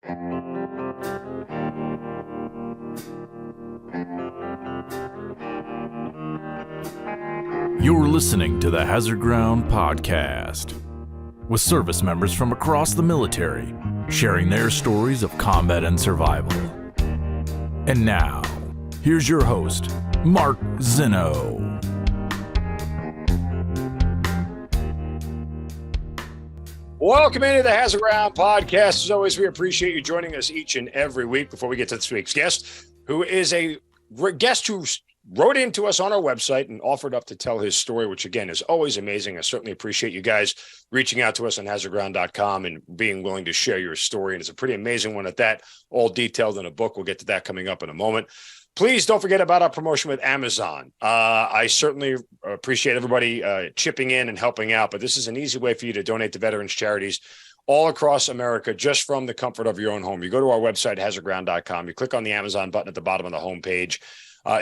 You're listening to the Hazard Ground Podcast, with service members from across the military sharing their stories of combat and survival. And now, here's your host, Mark Zinno. Welcome into the Hazard Ground Podcast. As always, we appreciate you joining us each and every week. Before we get to this week's guest, who is a guest who wrote into us on our website and offered up to tell his story, which again is always amazing. I certainly appreciate you guys reaching out to us on hazardground.com and being willing to share your story. And it's a pretty amazing one at that, all detailed in a book. We'll get to that coming up in a moment. Please don't forget about our promotion with Amazon. I certainly appreciate everybody chipping in and helping out, but this is an easy way for you to donate to veterans charities all across America, just from the comfort of your own home. You go to our website, hazardground.com, you click on the Amazon button at the bottom of the homepage.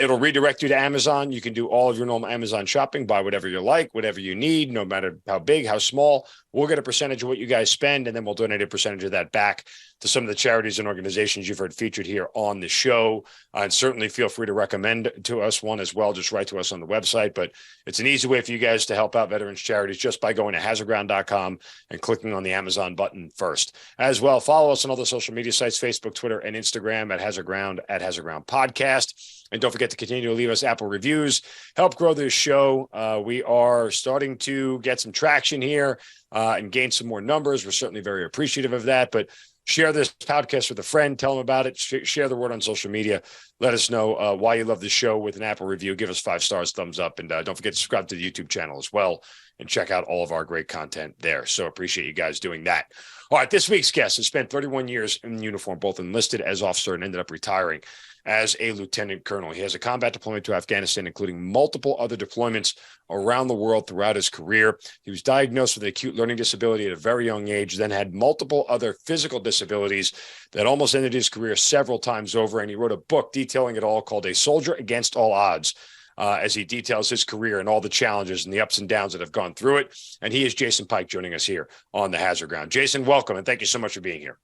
It'll redirect you to Amazon. You can do all of your normal Amazon shopping, buy whatever you like, whatever you need, no matter how big, how small. We'll get a percentage of what you guys spend, and then we'll donate a percentage of that back to some of the charities and organizations you've heard featured here on the show. And certainly feel free to recommend to us one as well. Just write to us on the website. But it's an easy way for you guys to help out veterans charities just by going to hazardground.com and clicking on the Amazon button first. As well, follow us on all the social media sites, Facebook, Twitter, and Instagram at Hazardground Podcast. And don't forget to continue to leave us Apple reviews. Help grow this show. We are starting to get some traction here and gain some more numbers. We're certainly very appreciative of that. But share this podcast with a friend. Tell them about it. Share the word on social media. Let us know why you love the show with an Apple review. Give us 5 stars, thumbs up. And don't forget to subscribe to the YouTube channel as well and check out all of our great content there. So appreciate you guys doing that. All right, this week's guest has spent 31 years in uniform, both enlisted as officer and ended up retiring as a lieutenant colonel. He has a combat deployment to Afghanistan, including multiple other deployments around the world throughout his career. He was diagnosed with an acute learning disability at a very young age, then had multiple other physical disabilities that almost ended his career several times over. And he wrote a book detailing it all called A Soldier Against All Odds, as he details his career and all the challenges and the ups and downs that have gone through it. And he is Jason Pike, joining us here on the Hazard Ground. Jason, welcome, and thank you so much for being here.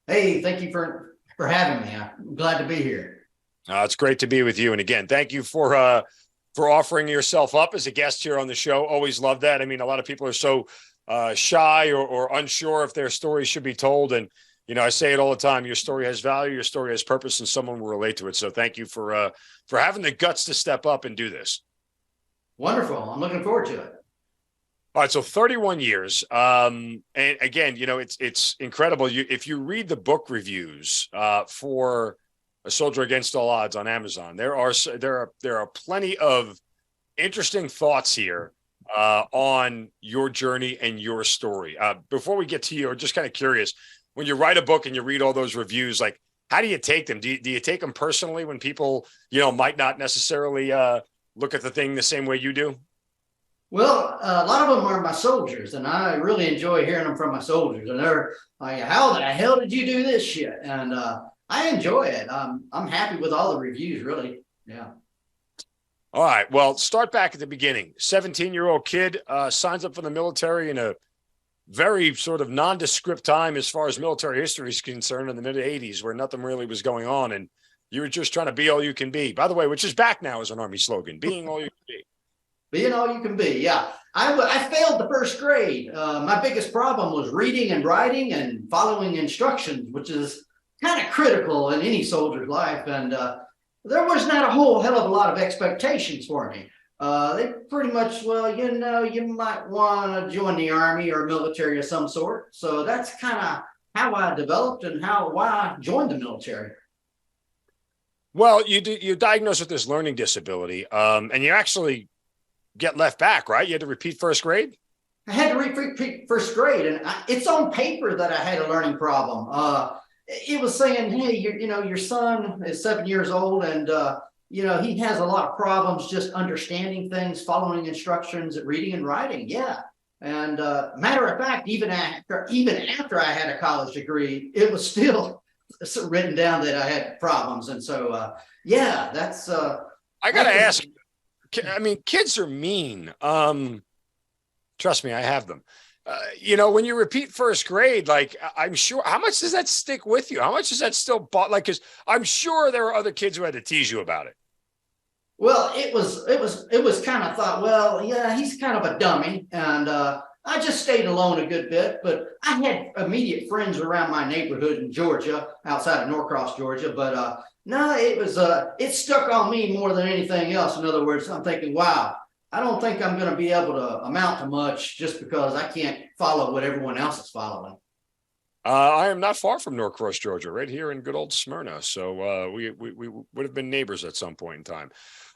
Hey, thank you for having me. I'm glad to be here. It's great to be with you. And again, thank you for offering yourself up as a guest here on the show. Always love that. I mean, a lot of people are so shy or unsure if their story should be told. And, you know, I say it all the time, your story has value, your story has purpose, and someone will relate to it. So thank you for having the guts to step up and do this. Wonderful. I'm looking forward to it. All right. So 31 years. And again, you know, it's incredible. If you read the book reviews for A Soldier Against All Odds on Amazon, there are plenty of interesting thoughts here on your journey and your story. Before we get to you, I'm just kind of curious, when you write a book and you read all those reviews, like, how do you take them? Do you take them personally when people, you know, might not necessarily look at the thing the same way you do? Well, a lot of them are my soldiers, and I really enjoy hearing them from my soldiers. And they're like, how the hell did you do this shit? And I enjoy it. I'm happy with all the reviews, really. Yeah. All right. Well, start back at the beginning. 17-year-old kid signs up for the military in a very sort of nondescript time as far as military history is concerned, in the mid-'80s, where nothing really was going on. And you were just trying to be all you can be, by the way, which is back now as an Army slogan, being all you can be. Being all you can be. Yeah. I failed the first grade. My biggest problem was reading and writing and following instructions, which is kind of critical in any soldier's life. And there was not a whole hell of a lot of expectations for me. They pretty much, well, you know, you might want to join the Army or military of some sort. So that's kind of how I developed and why I joined the military. Well, you're diagnosed with this learning disability, and you actually get left back, right? You had to repeat first grade? I had to repeat first grade, and it's on paper that I had a learning problem. It was saying, hey, your son is 7 years old, and he has a lot of problems just understanding things, following instructions, reading and writing. Yeah. And matter of fact, even after I had a college degree, it was still written down that I had problems. And so, that's. I got to ask, I mean, kids are mean. Trust me, I have them. when you repeat first grade, like I'm sure, how much does that stick with you? How much does that still like? Because I'm sure there are other kids who had to tease you about it. Well, it was kind of thought, well, yeah, he's kind of a dummy, and I just stayed alone a good bit. But I had immediate friends around my neighborhood in Georgia, outside of Norcross, Georgia. But no, it stuck on me more than anything else. In other words, I'm thinking, wow, I don't think I'm going to be able to amount to much just because I can't follow what everyone else is following. I am not far from Norcross, Georgia, right here in good old Smyrna. So we would have been neighbors at some point in time.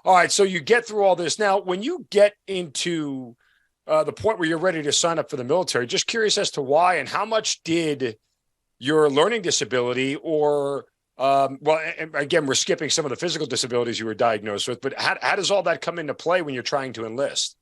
All right, so you get through all this. Now, when you get into the point where you're ready to sign up for the military, just curious as to why and how much did your learning disability or, again, we're skipping some of the physical disabilities you were diagnosed with, but how does all that come into play when you're trying to enlist?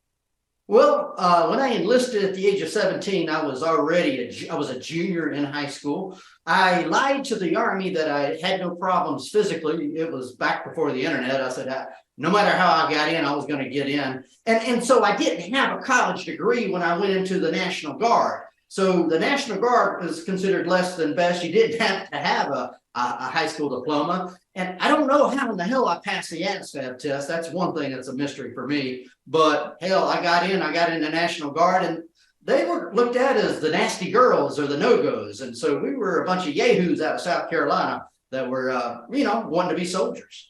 Well, when I enlisted at the age of 17, I was a junior in high school. I lied to the Army that I had no problems physically. It was back before the internet. I said, no matter how I got in, I was going to get in. And so I didn't have a college degree when I went into the National Guard. So the National Guard is considered less than best. You didn't have to have a high school diploma. And I don't know how in the hell I passed the ASVAB test. That's one thing that's a mystery for me. But hell, I got in the National Guard, and they were looked at as the nasty girls or the no-goes. And so we were a bunch of yahoos out of South Carolina that were, wanting to be soldiers.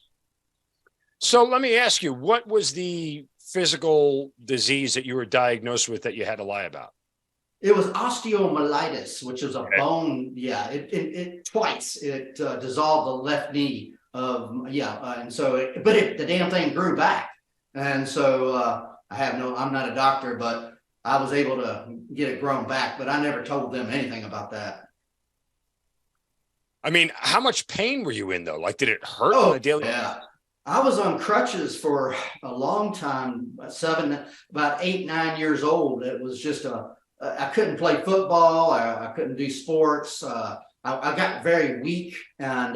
So let me ask you, what was the physical disease that you were diagnosed with that you had to lie about? It was osteomyelitis, which is a bone. Yeah, it twice. It dissolved the left knee. And so, the damn thing grew back. And so I'm not a doctor, but I was able to get it grown back. But I never told them anything about that. I mean, how much pain were you in though? Like, did it hurt on a daily? Yeah. I was on crutches for a long time, about 8, 9 years old. It was just I couldn't play football. I couldn't do sports. I got very weak, and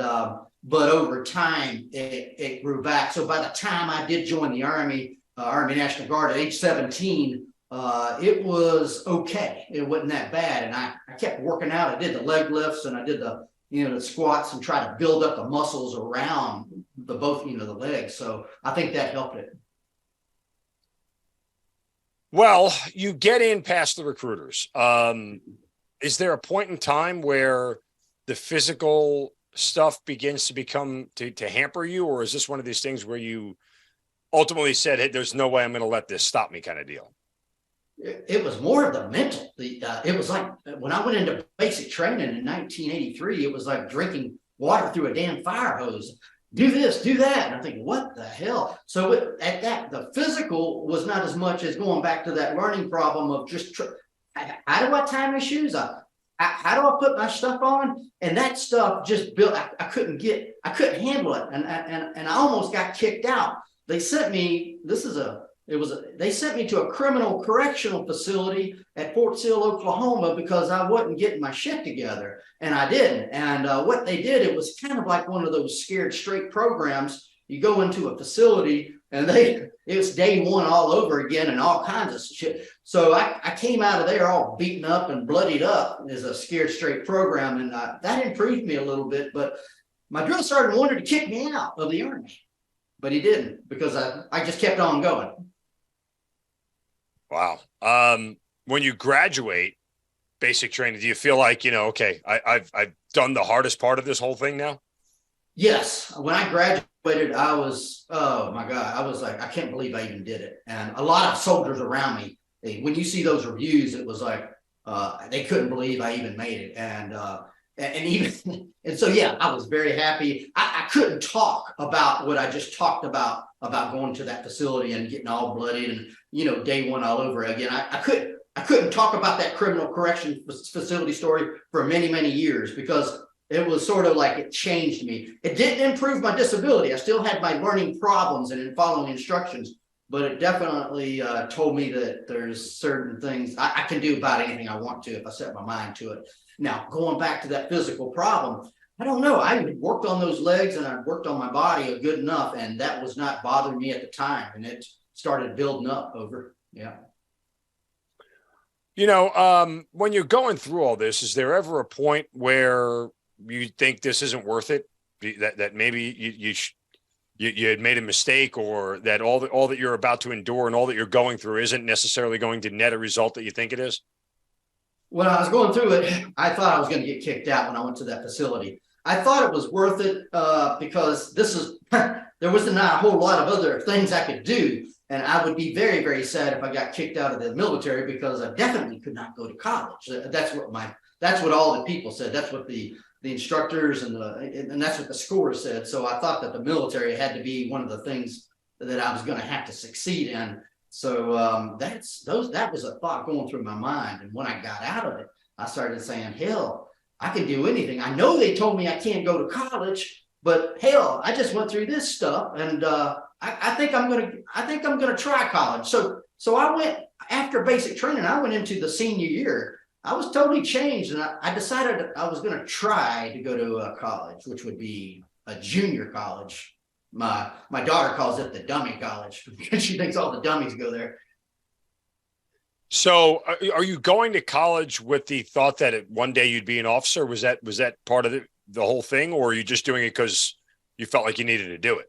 but over time it grew back. So by the time I did join the Army National Guard at age 17, it was okay. It wasn't that bad, and I kept working out. I did the leg lifts and I did the squats and try to build up the muscles around the legs. So I think that helped it. Well, you get in past the recruiters. Is there a point in time where the physical stuff begins to become to hamper you, or is this one of these things where you ultimately said, hey, there's no way I'm going to let this stop me kind of deal? It was more of the mental. It was like when I went into basic training in 1983, it was like drinking water through a damn fire hose. Do this, do that. And I'm thinking, what the hell? So the physical was not as much as going back to that learning problem of just how do I tie my shoes up? How do I put my stuff on? And that stuff just built. I couldn't handle it, and I almost got kicked out. They sent me. They sent me to a criminal correctional facility at Fort Sill, Oklahoma, because I wasn't getting my shit together, and I didn't. And what they did, it was kind of like one of those scared straight programs. You go into a facility, and it was day one all over again, and all kinds of shit. So I came out of there all beaten up and bloodied up as a scared straight program, and that improved me a little bit. But my drill sergeant wanted to kick me out of the Army, but he didn't, because I just kept on going. Wow. When you graduate basic training, do you feel like, okay, I've done the hardest part of this whole thing now? Yes. When I graduated, I was, oh my God, I was like, I can't believe I even did it. And a lot of soldiers around me, when you see those reviews, it was like, they couldn't believe I even made it. And so, yeah, I was very happy. I couldn't talk about what I just talked about going to that facility and getting all bloodied and, day one all over again. I couldn't talk about that criminal correction facility story for many, many years, because it was sort of like it changed me. It didn't improve my disability. I still had my learning problems and in following instructions, but it definitely told me that there's certain things I can do about anything I want to if I set my mind to it. Now, going back to that physical problem, I don't know. I worked on those legs and I worked on my body good enough, and that was not bothering me at the time. And it started building up over. Yeah. When you're going through all this, is there ever a point where you think this isn't worth it? That maybe you had made a mistake, or that all that you're about to endure and all that you're going through isn't necessarily going to net a result that you think it is? When I was going through it, I thought I was going to get kicked out when I went to that facility. I thought it was worth it because there was not a whole lot of other things I could do. And I would be very, very sad if I got kicked out of the military, because I definitely could not go to college. That's what all the people said. That's what the instructors and that's what the score said. So I thought that the military had to be one of the things that I was going to have to succeed in. So that was a thought going through my mind. And when I got out of it, I started saying, hell, I can do anything. I know they told me I can't go to college, but hell, I just went through this stuff, and I think I'm gonna try college. So I went after basic training. I went into the senior year. I was totally changed, and I decided I was going to try to go to college, which would be a junior college. My daughter calls it the dummy college because she thinks all the dummies go there. So are you going to college with the thought that one day you'd be an officer? Was that part of the whole thing, or are you just doing it because you felt like you needed to do it?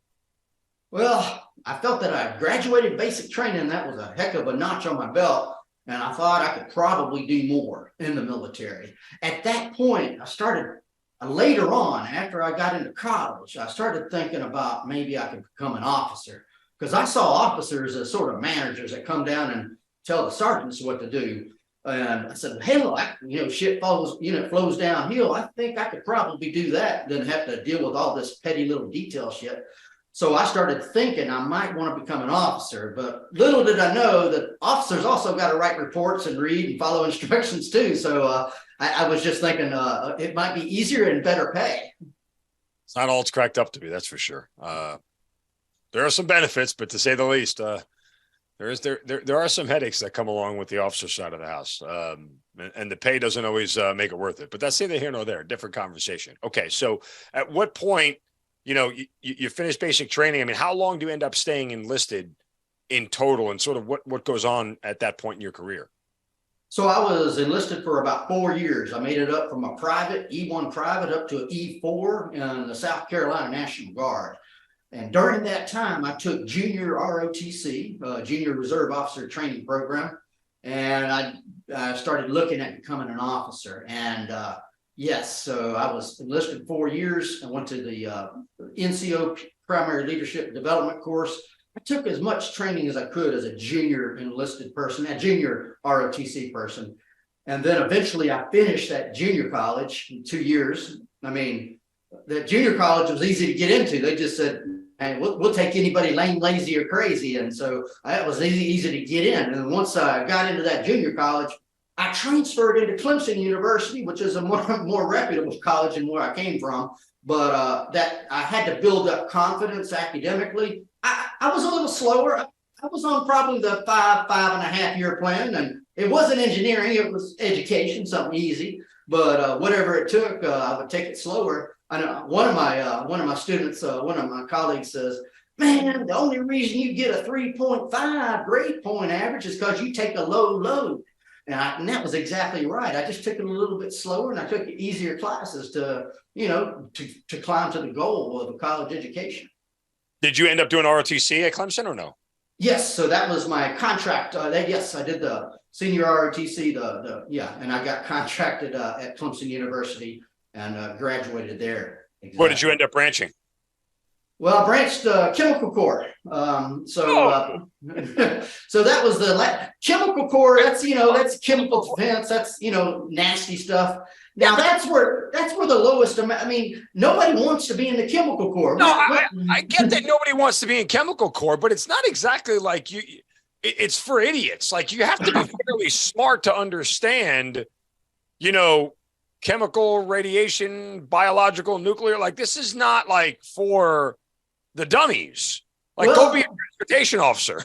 Well, I felt that I graduated basic training. That was a heck of a notch on my belt. And I thought I could probably do more in the military. At that point, I started later on, after I got into college, I started thinking about maybe I could become an officer, because I saw officers as sort of managers that come down and tell the sergeants what to do. And I said, hell, shit flows downhill. I think I could probably do that, then have to deal with all this petty little detail shit. So I started thinking I might want to become an officer, but little did I know that officers also got to write reports and read and follow instructions too. So I was just thinking it might be easier and better pay. It's not all it's cracked up to be, that's for sure. There are some benefits, but to say the least, there are some headaches that come along with the officer side of the house, and the pay doesn't always make it worth it. But that's neither here nor there. Different conversation. Okay, so at what point? You finish basic training. I mean, how long do you end up staying enlisted in total, and sort of what goes on at that point in your career? So I was enlisted for about 4 years. I made it up from a private, E1 private, up to an E4 in the South Carolina National Guard. And during that time, I took junior ROTC, Junior Reserve Officer Training Program, and I started looking at becoming an officer. And yes, so I was enlisted 4 years. I went to the NCO Primary Leadership Development course. I took as much training as I could as a junior enlisted person, a junior ROTC person. And then eventually I finished that junior college in 2 years. I mean, that junior college was easy to get into. They just said, hey, we'll take anybody lame, lazy, or crazy. And so it was easy to get in. And once I got into that junior college, I transferred into Clemson University, which is a more reputable college than where I came from. But that I had to build up confidence academically. I was a little slower. I was on probably the 5.5 year plan, and it wasn't engineering, it was education, something easy. But whatever it took, I would take it slower. I know one of my students, one of my colleagues says, man, the only reason you get a 3.5 grade point average is because you take a low load. And that was exactly right. I just took it a little bit slower, and I took easier classes to climb to the goal of a college education. Did you end up doing ROTC at Clemson or no? Yes. So that was my contract. Yes, I did the senior ROTC, and I got contracted at Clemson University and graduated there. Exactly. Where did you end up branching? Well, I branched chemical core. So that was the chemical core. That's chemical defense. That's nasty stuff. Now that's where the lowest amount. I mean, nobody wants to be in the chemical corps. No, I get that nobody wants to be in chemical corps, but it's not exactly like you. It's for idiots. Like, you have to be fairly smart to understand, chemical, radiation, biological, nuclear. Like, this is not like for the dummies. Like, go be a transportation officer.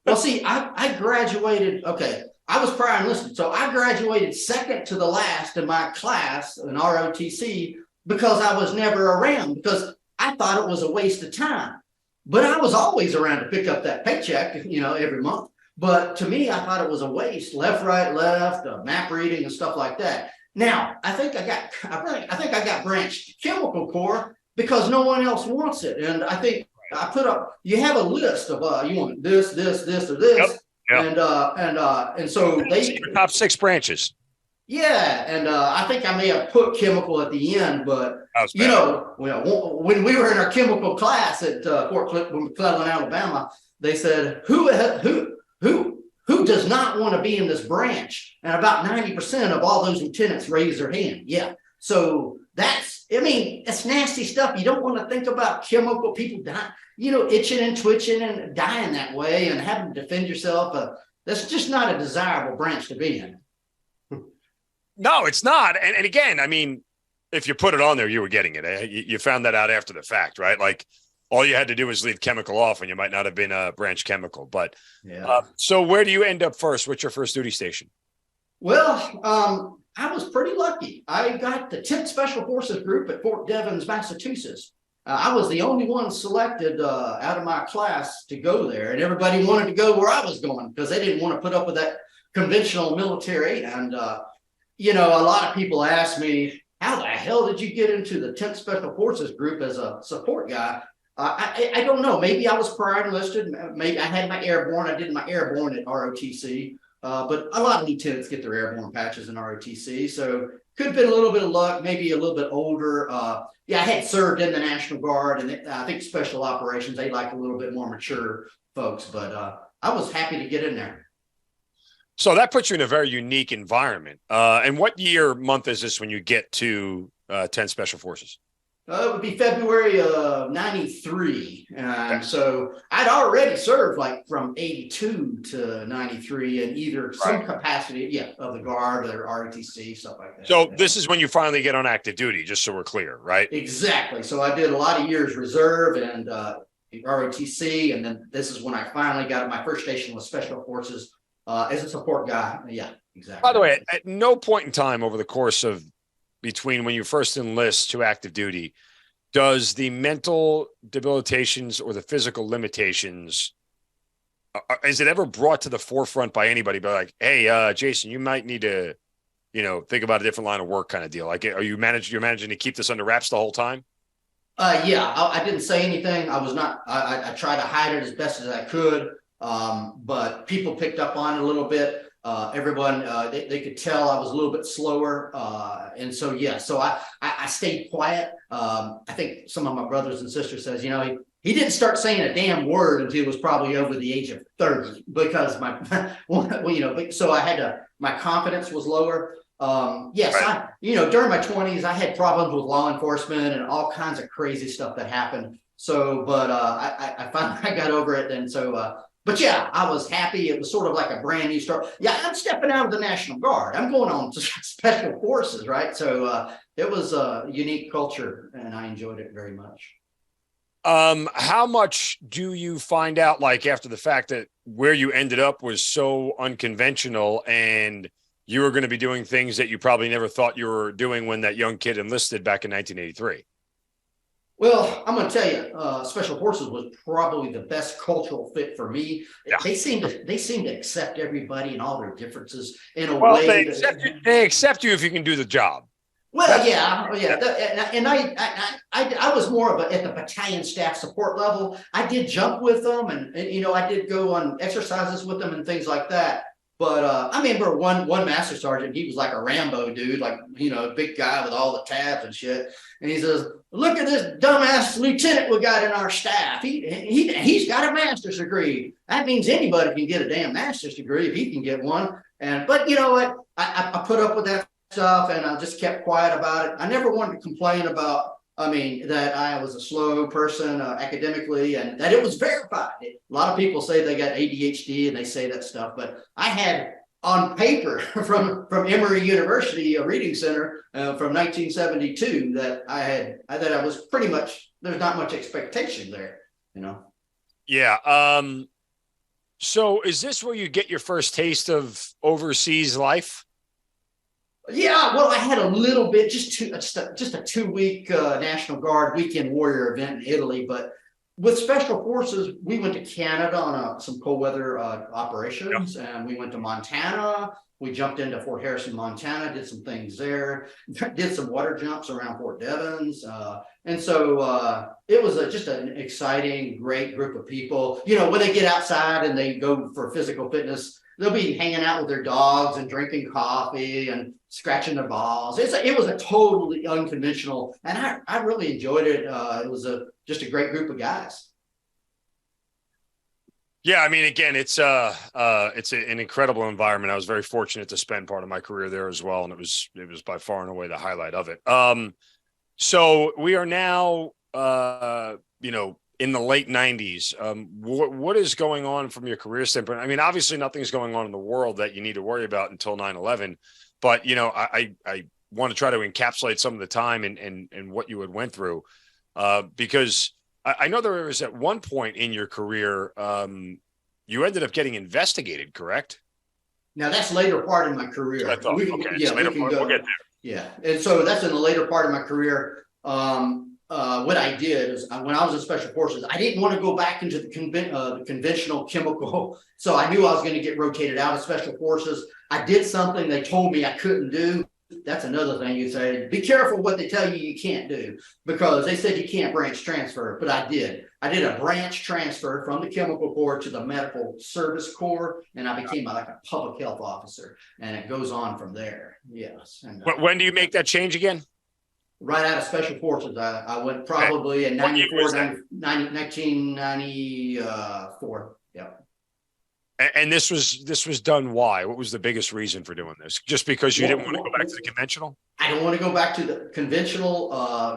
Well, see, I graduated. Okay. I was prior enlisted, so I graduated second to the last in my class in ROTC because I was never around, because I thought it was a waste of time. But I was always around to pick up that paycheck, every month. But to me, I thought it was a waste. Left, right, left, map reading and stuff like that. Now, I think I got branched chemical corps because no one else wants it. And I think I put up, you have a list of you want this, or this. Yep. And so they top 6 branches. Yeah, and I think I may have put chemical at the end, but when we were in our chemical class at Fort McClellan, Alabama, they said who does not want to be in this branch, and about 90% of all those lieutenants raised their hand. Yeah, so it's nasty stuff. You don't want to think about chemical people dying, itching and twitching and dying that way, and having to defend yourself. That's just not a desirable branch to be in. No, it's not. And again, I mean, if you put it on there, you were getting it. You found that out after the fact, right? Like all you had to do was leave chemical off and you might not have been a branch chemical. But so where do you end up first? What's your first duty station? Well, I was pretty lucky. I got the 10th Special Forces Group at Fort Devens, Massachusetts. I was the only one selected out of my class to go there. And everybody wanted to go where I was going because they didn't want to put up with that conventional military. And a lot of people ask me, how the hell did you get into the 10th Special Forces Group as a support guy? I don't know. Maybe I was prior enlisted. Maybe I had my airborne. I did my airborne at ROTC. But a lot of lieutenants get their airborne patches in ROTC. So could have been a little bit of luck, maybe a little bit older. I had served in the National Guard, and I think special operations, they like a little bit more mature folks. But I was happy to get in there. So that puts you in a very unique environment. And what month is this when you get to 10 Special Forces? It would be February of 93. And so I'd already served like from 82 to 93 in either some capacity, of the Guard or ROTC, stuff like that. So this is when you finally get on active duty, just so we're clear, right? Exactly. So I did a lot of years reserve and ROTC. And then this is when I finally got my first station with Special Forces. As a support guy. Yeah, exactly. By the way, at no point in time over the course of between when you first enlist to active duty, does the mental debilitations or the physical limitations, is it ever brought to the forefront by anybody? But like, hey, Jason, you might need to, think about a different line of work kind of deal. Like, you're managing to keep this under wraps the whole time? I didn't say anything. I was not, I tried to hide it as best as I could. But people picked up on it a little bit. Everyone, they could tell I was a little bit slower. And so, I stayed quiet. I think some of my brothers and sisters says, he didn't start saying a damn word until he was probably over the age of 30 because so I had my confidence was lower. During my 20s, I had problems with law enforcement and all kinds of crazy stuff that happened. So, but I finally got over it. And so, I was happy. It was sort of like a brand new start. Yeah, I'm stepping out of the National Guard. I'm going on to Special Forces, right? So it was a unique culture, and I enjoyed it very much. How much do you find out, like after the fact, that where you ended up was so unconventional, and you were going to be doing things that you probably never thought you were doing when that young kid enlisted back in 1983? Well, I'm going to tell you, Special Forces was probably the best cultural fit for me. Yeah. They seem to accept everybody and all their differences in a way. They accept you if you can do the job. Well, and I was more of at the battalion staff support level. I did jump with them, and I did go on exercises with them and things like that. But I remember one master sergeant, he was like a Rambo dude, like, a big guy with all the tabs and shit. And he says, look at this dumbass lieutenant we got in our staff. He's got a master's degree. That means anybody can get a damn master's degree if he can get one. But you know what? I put up with that stuff, and I just kept quiet about it. I never wanted to complain about, that I was a slow person academically, and that it was verified. A lot of people say they got ADHD and they say that stuff, but I had on paper from Emory University, a reading center from 1972, that I was pretty much, there's not much expectation there, Yeah. So is this where you get your first taste of overseas life? Yeah, well, I had a little bit, just a 2-week National Guard weekend warrior event in Italy, but with special forces, we went to Canada on some cold weather operations, and we went to Montana. We jumped into Fort Harrison, Montana, did some things there, did some water jumps around Fort Devens. And so it was just an exciting, great group of people. You know, when they get outside and they go for physical fitness, they'll be hanging out with their dogs and drinking coffee and scratching their balls. It was a totally unconventional, and I really enjoyed it. It was just a great group of guys. Yeah, I mean, again, it's an incredible environment. I was very fortunate to spend part of my career there as well, and it was by far and away the highlight of it. So we are now, in the late 90s. What is going on from your career standpoint? I mean, obviously, nothing's going on in the world that you need to worry about until 9/11, but I want to try to encapsulate some of the time and what you had went through, because I know there was at one point in your career, you ended up getting investigated, correct? Now that's later part of my career. We'll get there. Yeah, and so that's in the later part of my career. What I did is when I was in special forces, I didn't want to go back into the conventional chemical. So I knew I was going to get rotated out of special forces. I did something they told me I couldn't do. That's another thing you say. Be careful what they tell you can't do, because they said you can't branch transfer, but I did. I did a branch transfer from the chemical corps to the medical service corps, and I became like a public health officer, and it goes on from there. Yes. And, when do you make that change again? Right out of special forces. I went probably in 1994. Yeah. And this was done why? What was the biggest reason for doing this? Just because you didn't want to go back to the conventional? I don't want to go back to the conventional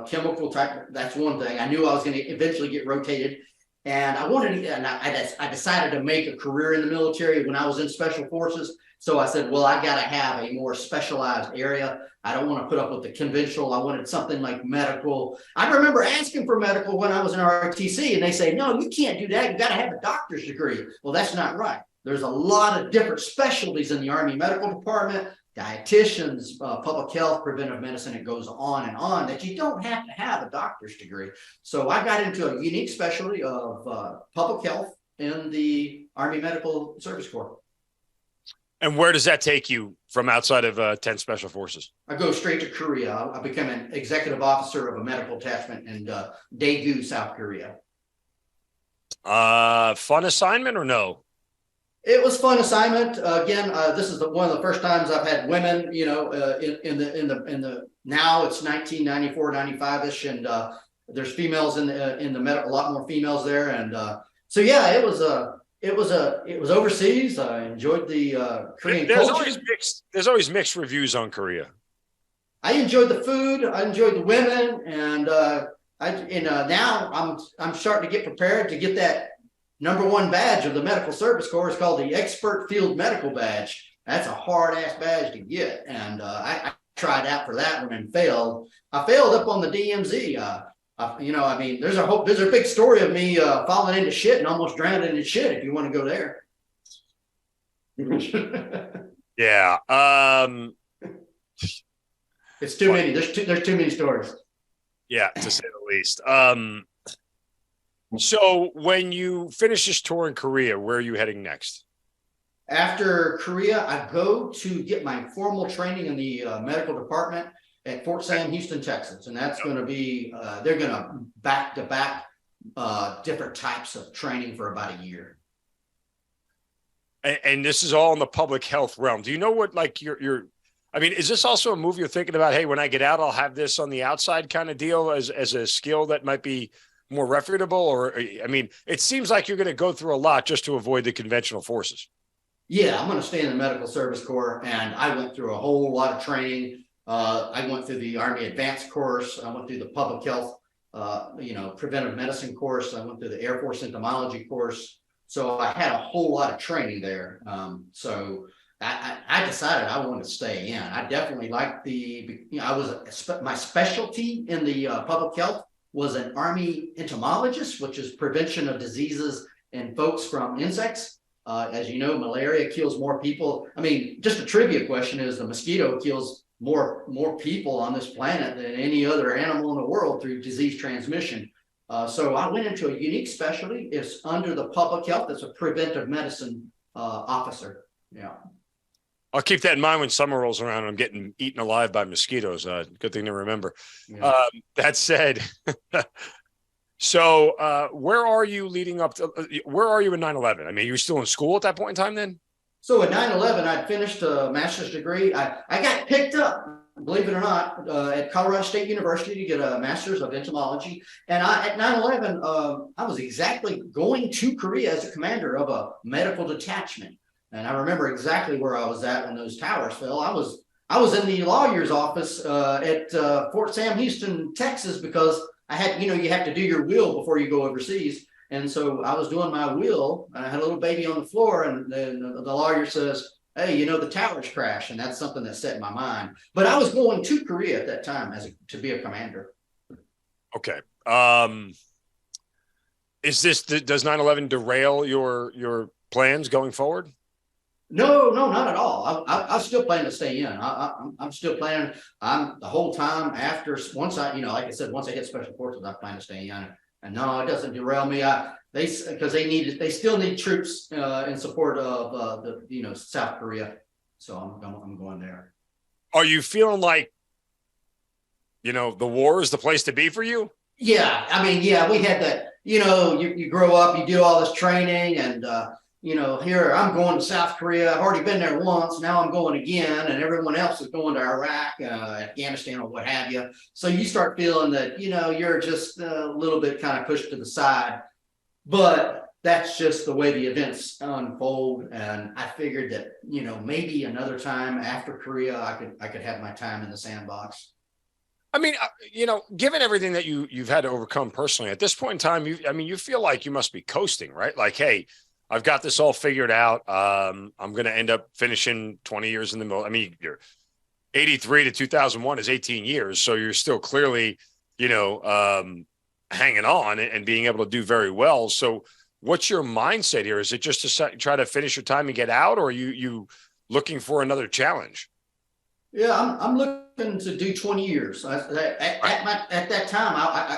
chemical type. That's one thing. I knew I was going to eventually get rotated, and I decided to make a career in the military when I was in special forces. So I said, well, I got to have a more specialized area. I don't want to put up with the conventional. I wanted something like medical. I remember asking for medical when I was in ROTC, and they say, no, you can't do that. You got to have a doctor's degree. Well, that's not right. There's a lot of different specialties in the Army Medical Department, dietitians, public health, preventive medicine. It goes on and on that you don't have to have a doctor's degree. So I got into a unique specialty of public health in the Army Medical Service Corps. And where does that take you from outside of 10th Special Forces? I go straight to Korea. I become an executive officer of a medical attachment in Daegu, South Korea. Fun assignment or no? It was fun assignment. Again, this is one of the first times I've had women, in the now it's 1994, 95-ish, and there's females in the medical, a lot more females there, and so yeah, it was overseas. I enjoyed the Korean culture. There's always mixed reviews on Korea. I enjoyed the food. I enjoyed the women, and now I'm starting to get prepared to get that #1 badge of the medical service corps. Is called the Expert Field Medical Badge. That's a hard ass badge to get, and I tried out for that one and failed. I failed up on the DMZ. There's a big story of me falling into shit and almost drowning in shit. If you want to go there. Yeah. It's too many. There's too many stories. Yeah, to say the least. So when you finish this tour in Korea, where are you heading next? After Korea, I go to get my formal training in the medical department at Fort Sam Houston, Texas. And that's going to be, they're going to back-to-back different types of training for about a year. And this is all in the public health realm. Do you know what, like, is this also a move you're thinking about, hey, when I get out, I'll have this on the outside kind of deal as a skill that might be more reputable? Or, it seems like you're going to go through a lot just to avoid the conventional forces. Yeah, I'm going to stay in the medical service corps, and I went through a whole lot of training. I went through the Army Advanced course. I went through the public health, preventive medicine course. I went through the Air Force entomology course. So I had a whole lot of training there. So I decided I wanted to stay in. I definitely liked my specialty in the public health was an Army entomologist, which is prevention of diseases in folks from insects. As you know, malaria kills more people. Just a trivia question is the mosquito kills more people on this planet than any other animal in the world through disease transmission. So I went into a unique specialty. It's under the public health. It's a preventive medicine officer. Yeah. I'll keep that in mind when summer rolls around and I'm getting eaten alive by mosquitoes. Good thing to remember. Yeah. That said, so where are you leading up to, where are you in 9/11? I mean, you were still in school at that point in time then? So at 9/11, I'd finished a master's degree. I got picked up, believe it or not, at Colorado State University to get a master's of entomology. And at 9/11, I was exactly going to Korea as a commander of a medical detachment. And I remember exactly where I was at when those towers fell. I was in the lawyer's office at Fort Sam Houston, Texas, because I had, you have to do your will before you go overseas. And so I was doing my will, and I had a little baby on the floor, and then the lawyer says, hey, the towers crashed, and that's something that set in my mind. But I was going to Korea at that time to be a commander. Okay. Does 9/11 derail your plans going forward? No, not at all. I still plan to stay in. I'm still planning. I'm the whole time after, once I, like I said, once I hit special forces, I plan to stay in. And no, it doesn't derail me. Because they still need troops in support of South Korea. So I'm going there. Are you feeling like, the war is the place to be for you? Yeah, I mean, yeah, we had that. You grow up, you do all this training, and here I'm going to South Korea. I've already been there once. Now I'm going again, and everyone else is going to Iraq, Afghanistan, or what have you. So you start feeling that, you're just a little bit kind of pushed to the side. But that's just the way the events unfold. And I figured that, maybe another time after Korea, I could have my time in the sandbox. I mean, given everything that you've had to overcome personally at this point in time, you feel like you must be coasting, right? Like, hey, I've got this all figured out. I'm going to end up finishing 20 years in the middle. I mean, you're 83 to 2001 is 18 years. So you're still clearly, hanging on and being able to do very well. So what's your mindset here? Is it just to try to finish your time and get out, or are you looking for another challenge? Yeah, I'm looking to do 20 years. At that time,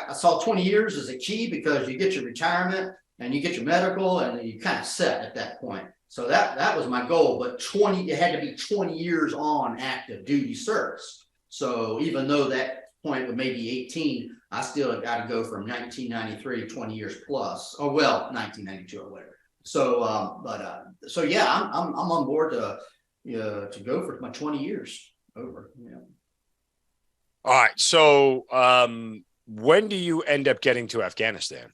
I saw 20 years as a key, because you get your retirement and you get your medical, and you kind of set at that point. So that was my goal. But it had to be 20 years on active duty service. So even though that point was maybe 18, I still got to go from 1993 to 20 years plus, or 1992 or whatever. So, so yeah, I'm on board to go for my 20 years over. Yeah. All right. So, when do you end up getting to Afghanistan?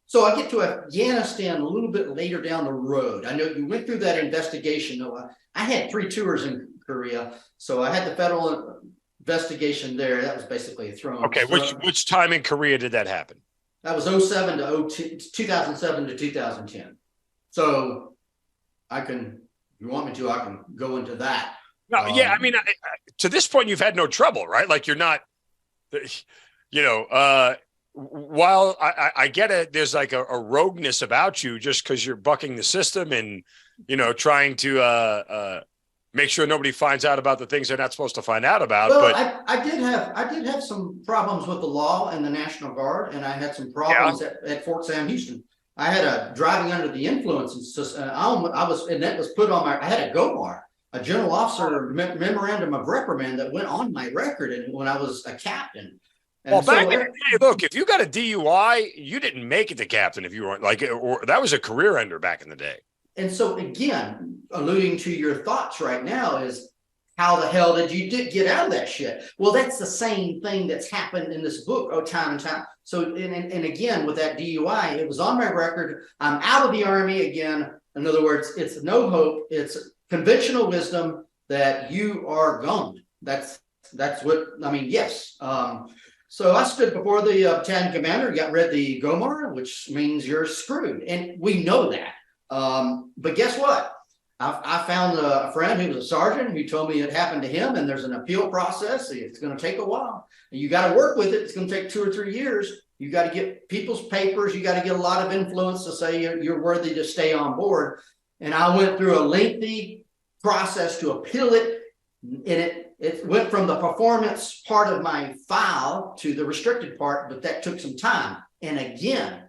So I get to Afghanistan a little bit later down the road. I know you went through that investigation, though. I had 3 tours in Korea, so I had the federal investigation there. That was basically thrown. Okay, which time in Korea did that happen? That was 2007 to 2010. So if you want me to, I can go into that. No, yeah, I mean, to this point, you've had no trouble, right? Like, you're not, while I get it, there's like a rogueness about you just because you're bucking the system and, trying to make sure nobody finds out about the things they're not supposed to find out about. Well, but I did have some problems with the law and the National Guard, and I had some problems at Fort Sam Houston. I had a driving under the influence, and that was put on I had a GOMAR, a general officer memorandum of reprimand that went on my record, and when I was a captain. And well, back in the day, look, if you got a DUI, you didn't make it to captain if you weren't or that was a career ender back in the day. And so again, alluding to your thoughts right now is, how the hell did you get out of that shit? Well, that's the same thing that's happened in this book, time and time. So, and again, with that DUI, it was on my record. I'm out of the Army again. In other words, it's no hope. It's conventional wisdom that you are gone. That's what, I mean, yes. So I stood before the battalion commander, read the GOMAR, which means you're screwed. And we know that. But guess what? I found a friend who was a sergeant who told me it happened to him, and there's an appeal process. It's going to take a while. And you got to work with it. It's going to take 2 or 3 years. You got to get people's papers. You got to get a lot of influence to say you're worthy to stay on board. And I went through a lengthy process to appeal it. And it went from the performance part of my file to the restricted part, but that took some time. And again,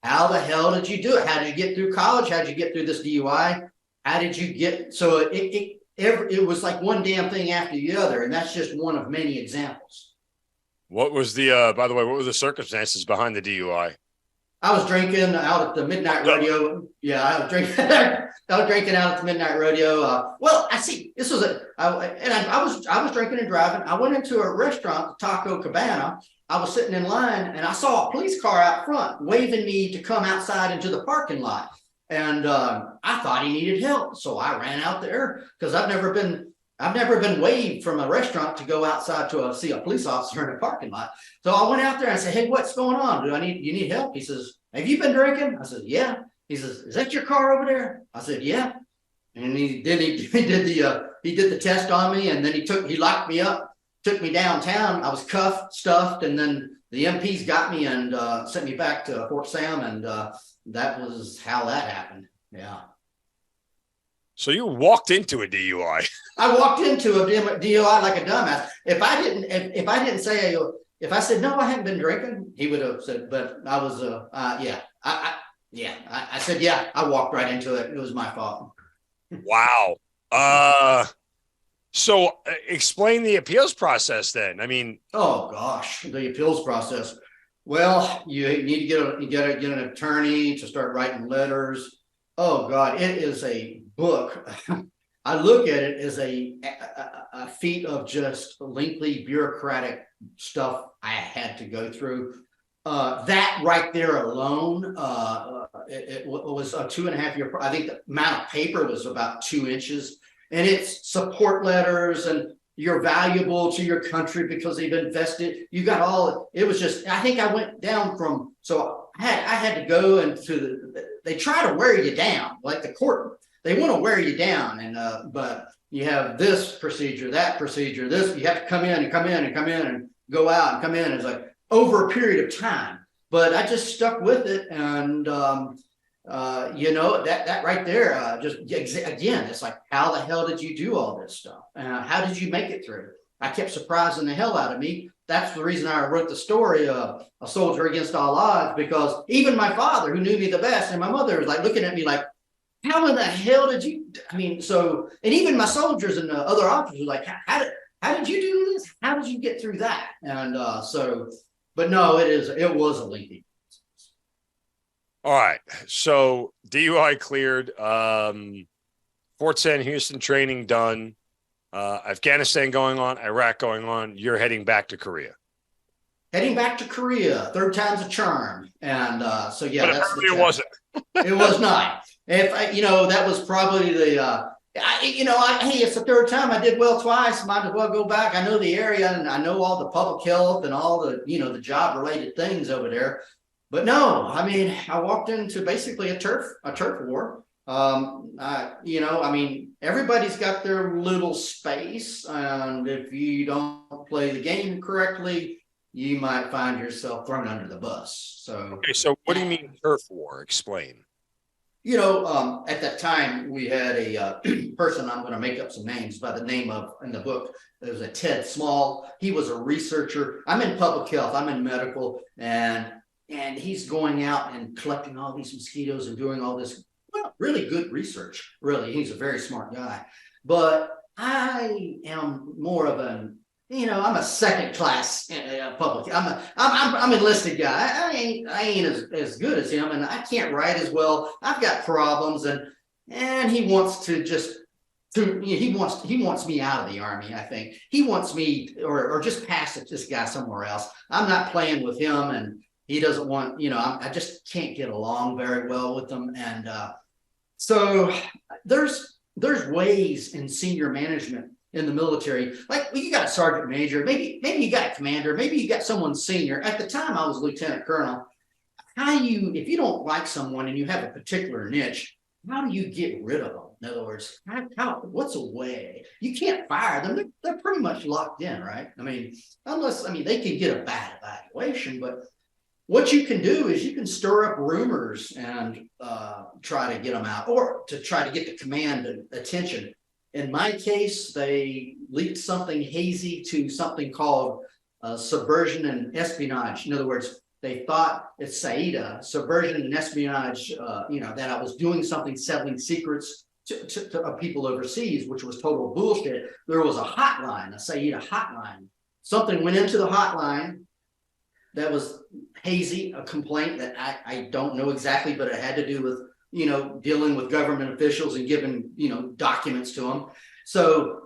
how the hell did you do it? How did you get through college? How did you get through this DUI? How did you get, so it was like one damn thing after the other. And that's just one of many examples. What was the, by the way, what were the circumstances behind the DUI? I was drinking out at the midnight rodeo. Yeah, I was drinking. I was drinking out at the midnight rodeo. Well, I see. This was I was drinking and driving. I went into a restaurant, Taco Cabana. I was sitting in line, and I saw a police car out front waving me to come outside into the parking lot. And I thought he needed help, so I ran out there because I've never been waved from a restaurant to go outside to see a police officer in a parking lot. So I went out there and I said, "Hey, what's going on? You need help?" He says, "Have you been drinking?" I said, "Yeah." He says, "Is that your car over there?" I said, "Yeah." And he did the test on me, and then he locked me up, took me downtown. I was cuffed, stuffed, and then the MPs got me and sent me back to Fort Sam, and that was how that happened. Yeah. So you walked into a DUI. I walked into a DUI like a dumbass. If I said, "No, I haven't been drinking," he would have said, but I was, yeah. I said, "Yeah," I walked right into it. It was my fault. Wow. So explain the appeals process then. I mean, oh gosh, the appeals process. Well, you need to get an attorney to start writing letters. Oh God, it is a book. I look at it as a feat of just lengthy bureaucratic stuff I had to go through. That right there alone, it was a 2.5 year. I think the amount of paper was about 2 inches, and it's support letters and you're valuable to your country because they've invested. You got all. It was just. I think I went down from. So I had to go into they try to wear you down, like the court. They want to wear you down, and but you have this procedure, that procedure, this. You have to come in and come in and come in and go out and come in. It's like over a period of time. But I just stuck with it, and that right there, just again, it's like, how the hell did you do all this stuff? How did you make it through? I kept surprising the hell out of me. That's the reason I wrote the story of A Soldier Against All Odds, because even my father, who knew me the best, and my mother was like looking at me like, how in the hell did you? I mean, so, and even my soldiers and the other officers were like, how did you do this? How did you get through that? And but no, it was a lengthy. all right. So DUI cleared, Fort Sam Houston training done, Afghanistan going on, Iraq going on. You're heading back to Korea. Heading back to Korea, third time's a charm. And so, yeah, But apparently it wasn't. It was not. If that was probably the, hey, it's the third time. I did well twice. Might as well go back. I know the area and I know all the public health and all the, the job related things over there. But no, I mean, I walked into basically a turf war. Everybody's got their little space, and if you don't play the game correctly, you might find yourself thrown under the bus. So, okay. So what do you mean turf war? Explain. At that time we had a person, I'm going to make up some names by the name of, in the book, there was a Ted Small. He was a researcher. I'm in public health. I'm in medical, and he's going out and collecting all these mosquitoes and doing all this really good research. Really, he's a very smart guy. But I am more of an, I'm a second class public. I'm enlisted guy. I ain't as good as him, and I can't write as well. I've got problems, and he wants to just. He wants me out of the Army. I think he wants me or just pass it this guy somewhere else. I'm not playing with him, and he doesn't want. I just can't get along very well with him, and so there's ways in senior management in the military, like you got a sergeant major, maybe you got a commander, maybe you got someone senior. At the time I was lieutenant colonel. If you don't like someone and you have a particular niche, how do you get rid of them? In other words, what's a way? You can't fire them. They're pretty much locked in, right? Unless they can get a bad evaluation, but what you can do is you can stir up rumors and try to get them out, or to try to get the command attention. In my case, they leaked something hazy to something called subversion and espionage. In other words, they thought it's SAIDA, subversion and espionage, that I was doing something, selling secrets to people overseas, which was total bullshit. There was a hotline, a SAIDA hotline. Something went into the hotline that was hazy, a complaint that I don't know exactly, but it had to do with, dealing with government officials and giving, documents to them. So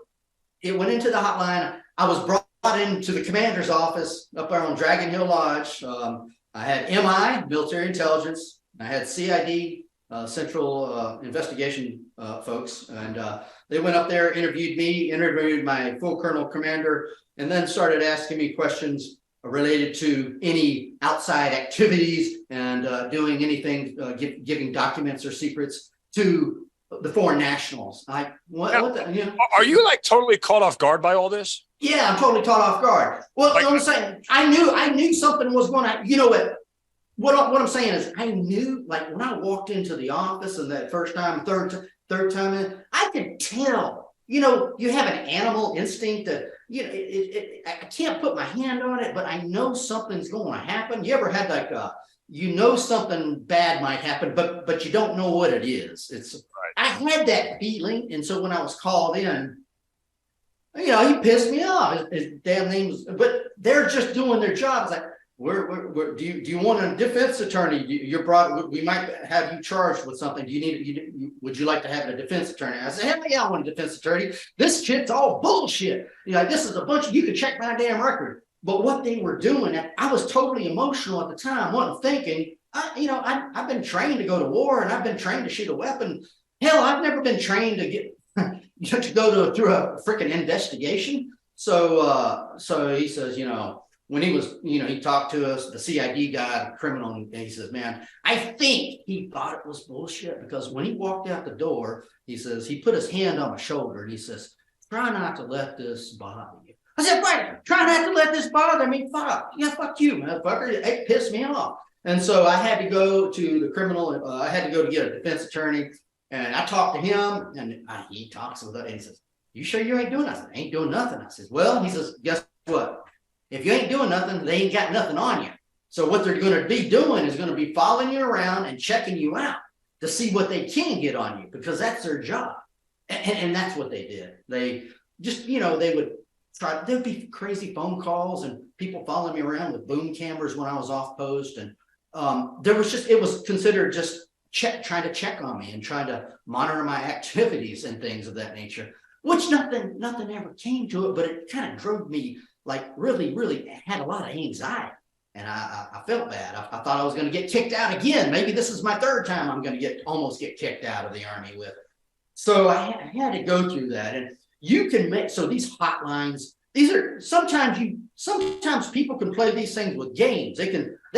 it went into the hotline. I was brought into the commander's office up there on Dragon Hill Lodge. I had MI, military intelligence. I had CID, Central Investigation folks. And they went up there, interviewed me, interviewed my full colonel commander, and then started asking me questions related to any outside activities and doing anything, giving documents or secrets to the foreign nationals. Are you like totally caught off guard by all this? Yeah, I'm totally caught off guard. Well, I'm saying I knew something was going to. You know what I'm saying is I knew, like when I walked into the office and that first time, third time in, I could tell. You have an animal instinct that, I can't put my hand on it, but I know something's going to happen. You ever had like something bad might happen, but you don't know what it is. I had that feeling. And so when I was called in, he pissed me off. His damn name was, but they're just doing their job. It's like, do you want a defense attorney? We might have you charged with something. Would you like to have a defense attorney? I said, hell yeah, I want a defense attorney. This shit's all bullshit. This is a bunch of, you can check my damn record. But what they were doing, I was totally emotional at the time. Wasn't thinking, I've been trained to go to war and I've been trained to shoot a weapon. Hell, I've never been trained to get to go through a freaking investigation. So he says, when he was, he talked to us, the CID guy, the criminal, and he says, man, I think he thought it was bullshit because when he walked out the door, he says, he put his hand on my shoulder and he says, try not to let this bother you. I said, what? Try not to let this bother me? Fuck. Yeah, fuck you, motherfucker. It pissed me off. And so I had to go to the criminal. I had to go to get a defense attorney. And I talked to him and he talks with us and he says, you sure you ain't doing nothing? I ain't doing nothing. I says, well, he says, guess what? If you ain't doing nothing, they ain't got nothing on you. So what they're going to be doing is going to be following you around and checking you out to see what they can get on you because that's their job. And that's what they did. They just, they would try, there'd be crazy phone calls and people following me around with boom cameras when I was off post. And it was considered just trying to check on me and trying to monitor my activities and things of that nature, which nothing ever came to it, but it kind of drove me like really, really had a lot of anxiety. And I felt bad. I thought I was going to get kicked out again. Maybe this is my third time I'm going to almost get kicked out of the Army with it. So I had to go through that. And you can these hotlines, sometimes people can play these things with games. They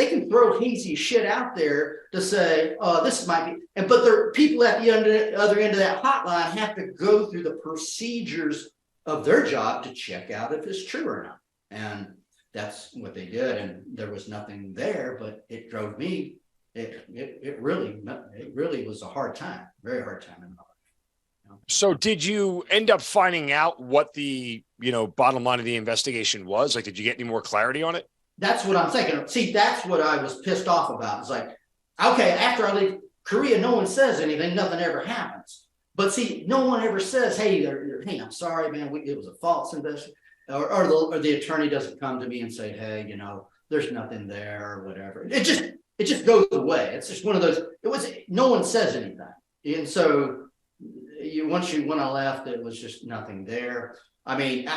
can throw hazy shit out there to say, oh, this might be, but the people at the other end of that hotline have to go through the procedures of their job to check out if it's true or not. And that's what they did. And there was nothing there, but it drove me. It really was a hard time, very hard time in my life. So did you end up finding out what the, bottom line of the investigation was? Like, did you get any more clarity on it? That's what I'm thinking. See, that's what I was pissed off about. It's like, okay, after I leave Korea, no one says anything, nothing ever happens. But see, no one ever says, hey, I'm sorry, man, it was a false investigation. Or the attorney doesn't come to me and say, hey, there's nothing there or whatever. It just goes away. It's just one of those, no one says anything. And so when I left, it was just nothing there. I mean,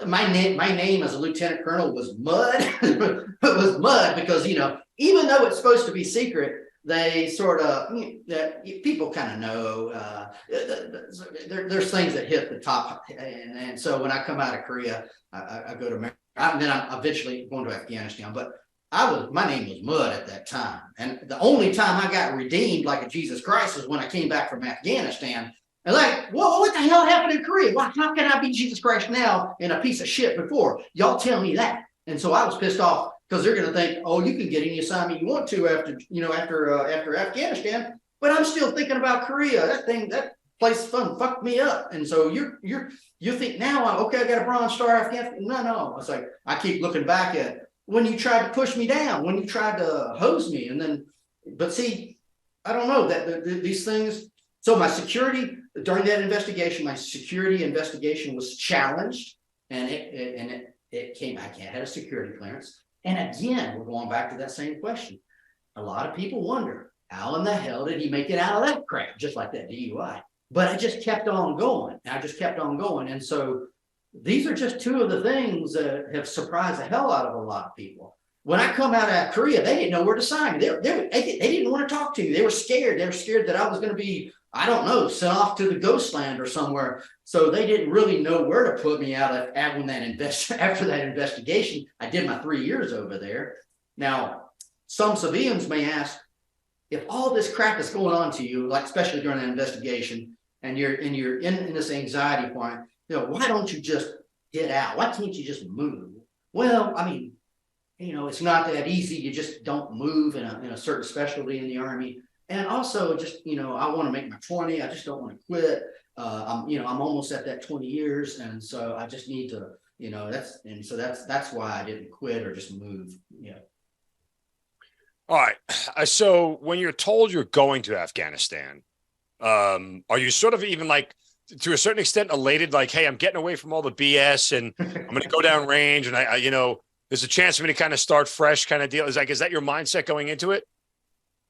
my name as a lieutenant colonel was mud. It was mud because, even though it's supposed to be secret, they sort of, people kind of know, there's things that hit the top. And so when I come out of Korea, I go to America, and then I'm eventually going to Afghanistan, but my name was Mud at that time. And the only time I got redeemed like a Jesus Christ was when I came back from Afghanistan. And like, whoa, what the hell happened in Korea? Why, how can I be Jesus Christ now and a piece of shit before? Y'all tell me that. And so I was pissed off because they're going to think, oh, you can get any assignment you want to after Afghanistan. But I'm still thinking about Korea. That place fucked me up. And so you think now, okay, I got a Bronze Star Afghanistan. No. It's like, I keep looking back at when you tried to push me down, when you tried to hose me. And then, but see, I don't know that these things. So my security during that investigation, my security investigation was challenged, and it came. I can't have a security clearance. And again, we're going back to that same question. A lot of people wonder, how in the hell did he make it out of that crap, just like that DUI? But I just kept on going. And so these are just two of the things that have surprised the hell out of a lot of people. When I come out of Korea, they didn't know where to sign me. They didn't want to talk to me. They were scared. They were scared that I was going to be, I don't know, sent off to the ghost land or somewhere. So they didn't really know where to put me out of after that investigation. I did my 3 years over there. Now, some civilians may ask, if all this crap is going on to you, like especially during an investigation, and you're in this anxiety point, why don't you just get out? Why can't you just move? Well, I mean, it's not that easy. You just don't move in a certain specialty in the Army. And also just, I want to make my 20. I just don't want to quit. I'm almost at that 20 years. And so I just need to, that's why I didn't quit or just move. All right. So when you're told you're going to Afghanistan, are you sort of even like, to a certain extent, elated, like, hey, I'm getting away from all the BS and I'm going to go down range and I there's a chance for me to kind of start fresh kind of deal. Is that your mindset going into it?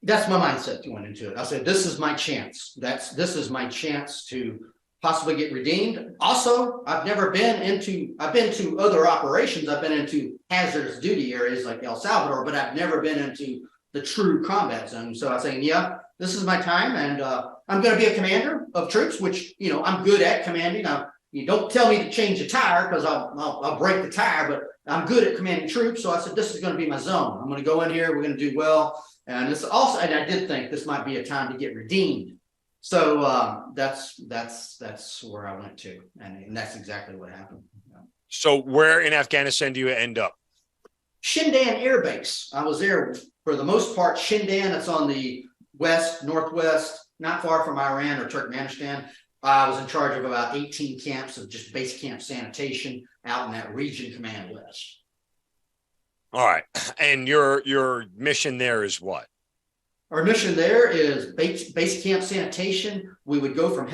That's my mindset going into it. I said, this is my chance. This is my chance to possibly get redeemed. Also, I've been to other operations. I've been into hazardous duty areas like El Salvador, but I've never been into the true combat zone. So I'm saying, yeah, this is my time. And I'm going to be a commander of troops, which, I'm good at commanding. You don't tell me to change a tire because I'll break the tire, but I'm good at commanding troops. So I said, this is going to be my zone. I'm going to go in here. We're going to do well. And it's also, and I did think this might be a time to get redeemed. So that's where I went to. And that's exactly what happened. So where in Afghanistan do you end up? Shindan Air Base. I was there for the most part. Shindan, it's on the northwest, not far from Iran or Turkmenistan. I was in charge of about 18 camps of just base camp sanitation out in that region, Command West. All right. And your mission there is what? Our mission there is base camp sanitation. We would go from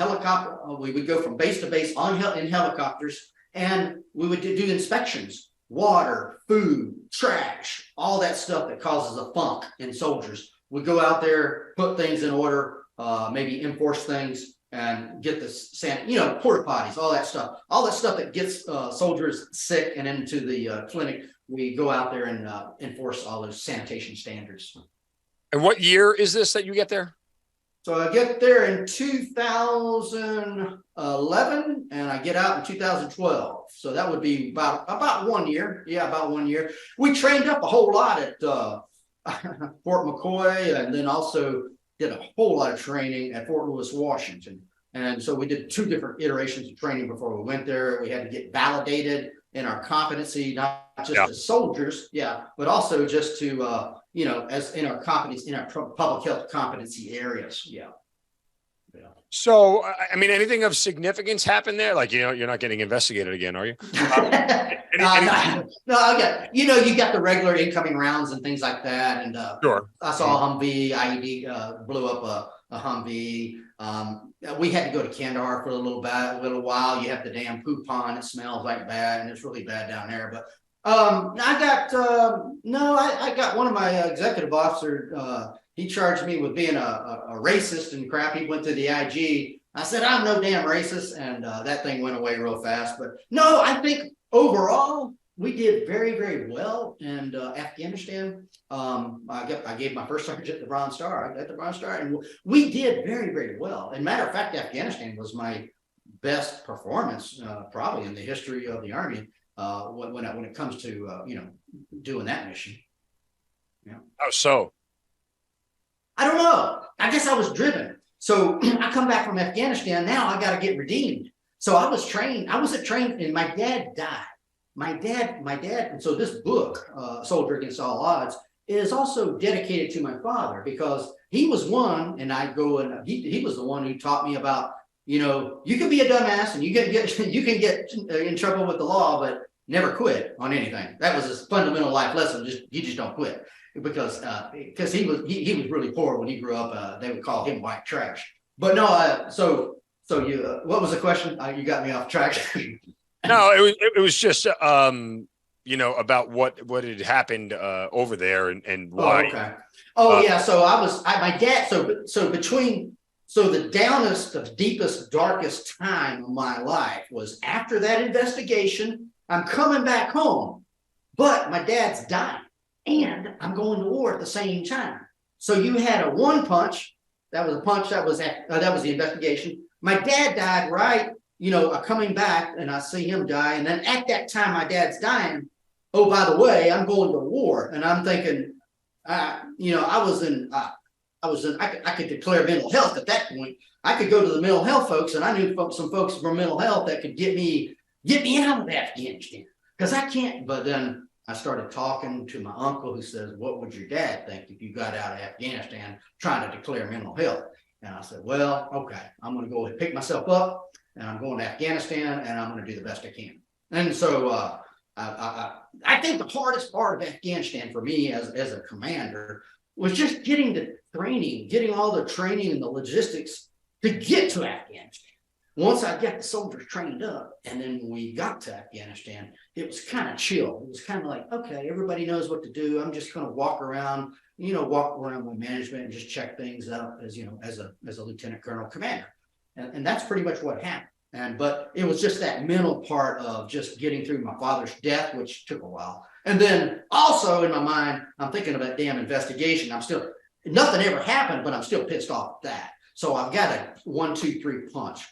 base to base in helicopters, and we would do inspections, water, food, trash, all that stuff that causes a funk in soldiers. We'd go out there, put things in order, maybe enforce things, and get this porta potties, all that stuff that gets soldiers sick and into the clinic. We go out there and enforce all those sanitation standards. And what year is this that you get there? So I get there in 2011 and I get out in 2012. So that would be about 1 year. Yeah, about 1 year. We trained up a whole lot at Fort McCoy, and then also did a whole lot of training at Fort Lewis, Washington. And so we did 2 different iterations of training before we went there. We had to get validated in our competency, not just as soldiers, but also just to, as in our competence, in our public health competency areas. Yeah. So, I mean, anything of significance happened there? Like, you're not getting investigated again, are you? No, okay. You got the regular incoming rounds and things like that. And sure. I saw a Humvee, IED blew up a Humvee. We had to go to Kandahar for a little while. You have the damn poop pond. It smells like bad, and it's really bad down there. But I got one of my executive officers. He charged me with being a racist and crap. He went to the IG. I said, I'm no damn racist. And that thing went away real fast. But no, I think overall, we did very, very well in Afghanistan. I gave my first sergeant the Bronze Star. I got the Bronze Star. And we did very, very well. And matter of fact, Afghanistan was my best performance probably in the history of the Army when it comes to, doing that mission. Yeah. Oh, so? I don't know. I guess I was driven. So I come back from Afghanistan. Now I got to get redeemed. So I was trained. I wasn't trained, and my dad died. My dad. And so this book, Soldier Against All Odds, is also dedicated to my father, because he was one, and he was the one who taught me about, you can be a dumbass and you can get in trouble with the law, but never quit on anything. That was his fundamental life lesson. You just don't quit, because he was really poor when he grew up. They would call him white trash. But no, so you what was the question? You got me off track. No, it was just about what had happened over there and why. Oh, okay. Yeah. So my dad. So between the downest, the deepest, darkest time of my life was after that investigation. I'm coming back home, but my dad's dying, and I'm going to war at the same time. So you had a one punch. That was a punch. That was the investigation. My dad died right. Coming back, and I see him die, and then at that time, my dad's dying. Oh, by the way, I'm going to war, and I'm thinking, I could declare mental health at that point. I could go to the mental health folks, and I knew some folks from mental health that could get me out of Afghanistan, because I can't. But then I started talking to my uncle, who says, "What would your dad think if you got out of Afghanistan trying to declare mental health?" And I said, "Well, okay, I'm going to go and pick myself up, and I'm going to Afghanistan, and I'm going to do the best I can." And so I think the hardest part of Afghanistan for me as a commander was just getting all the training and the logistics to get to Afghanistan. Once I got the soldiers trained up, and then when we got to Afghanistan, it was kind of chill. It was kind of like, okay, everybody knows what to do. I'm just going to walk around with management and just check things out as a lieutenant colonel commander. And that's pretty much what happened. But it was just that mental part of just getting through my father's death, which took a while. And then also in my mind, I'm thinking of that damn investigation. Nothing ever happened, but I'm still pissed off at that. So I've got a 1, 2, 3 punch.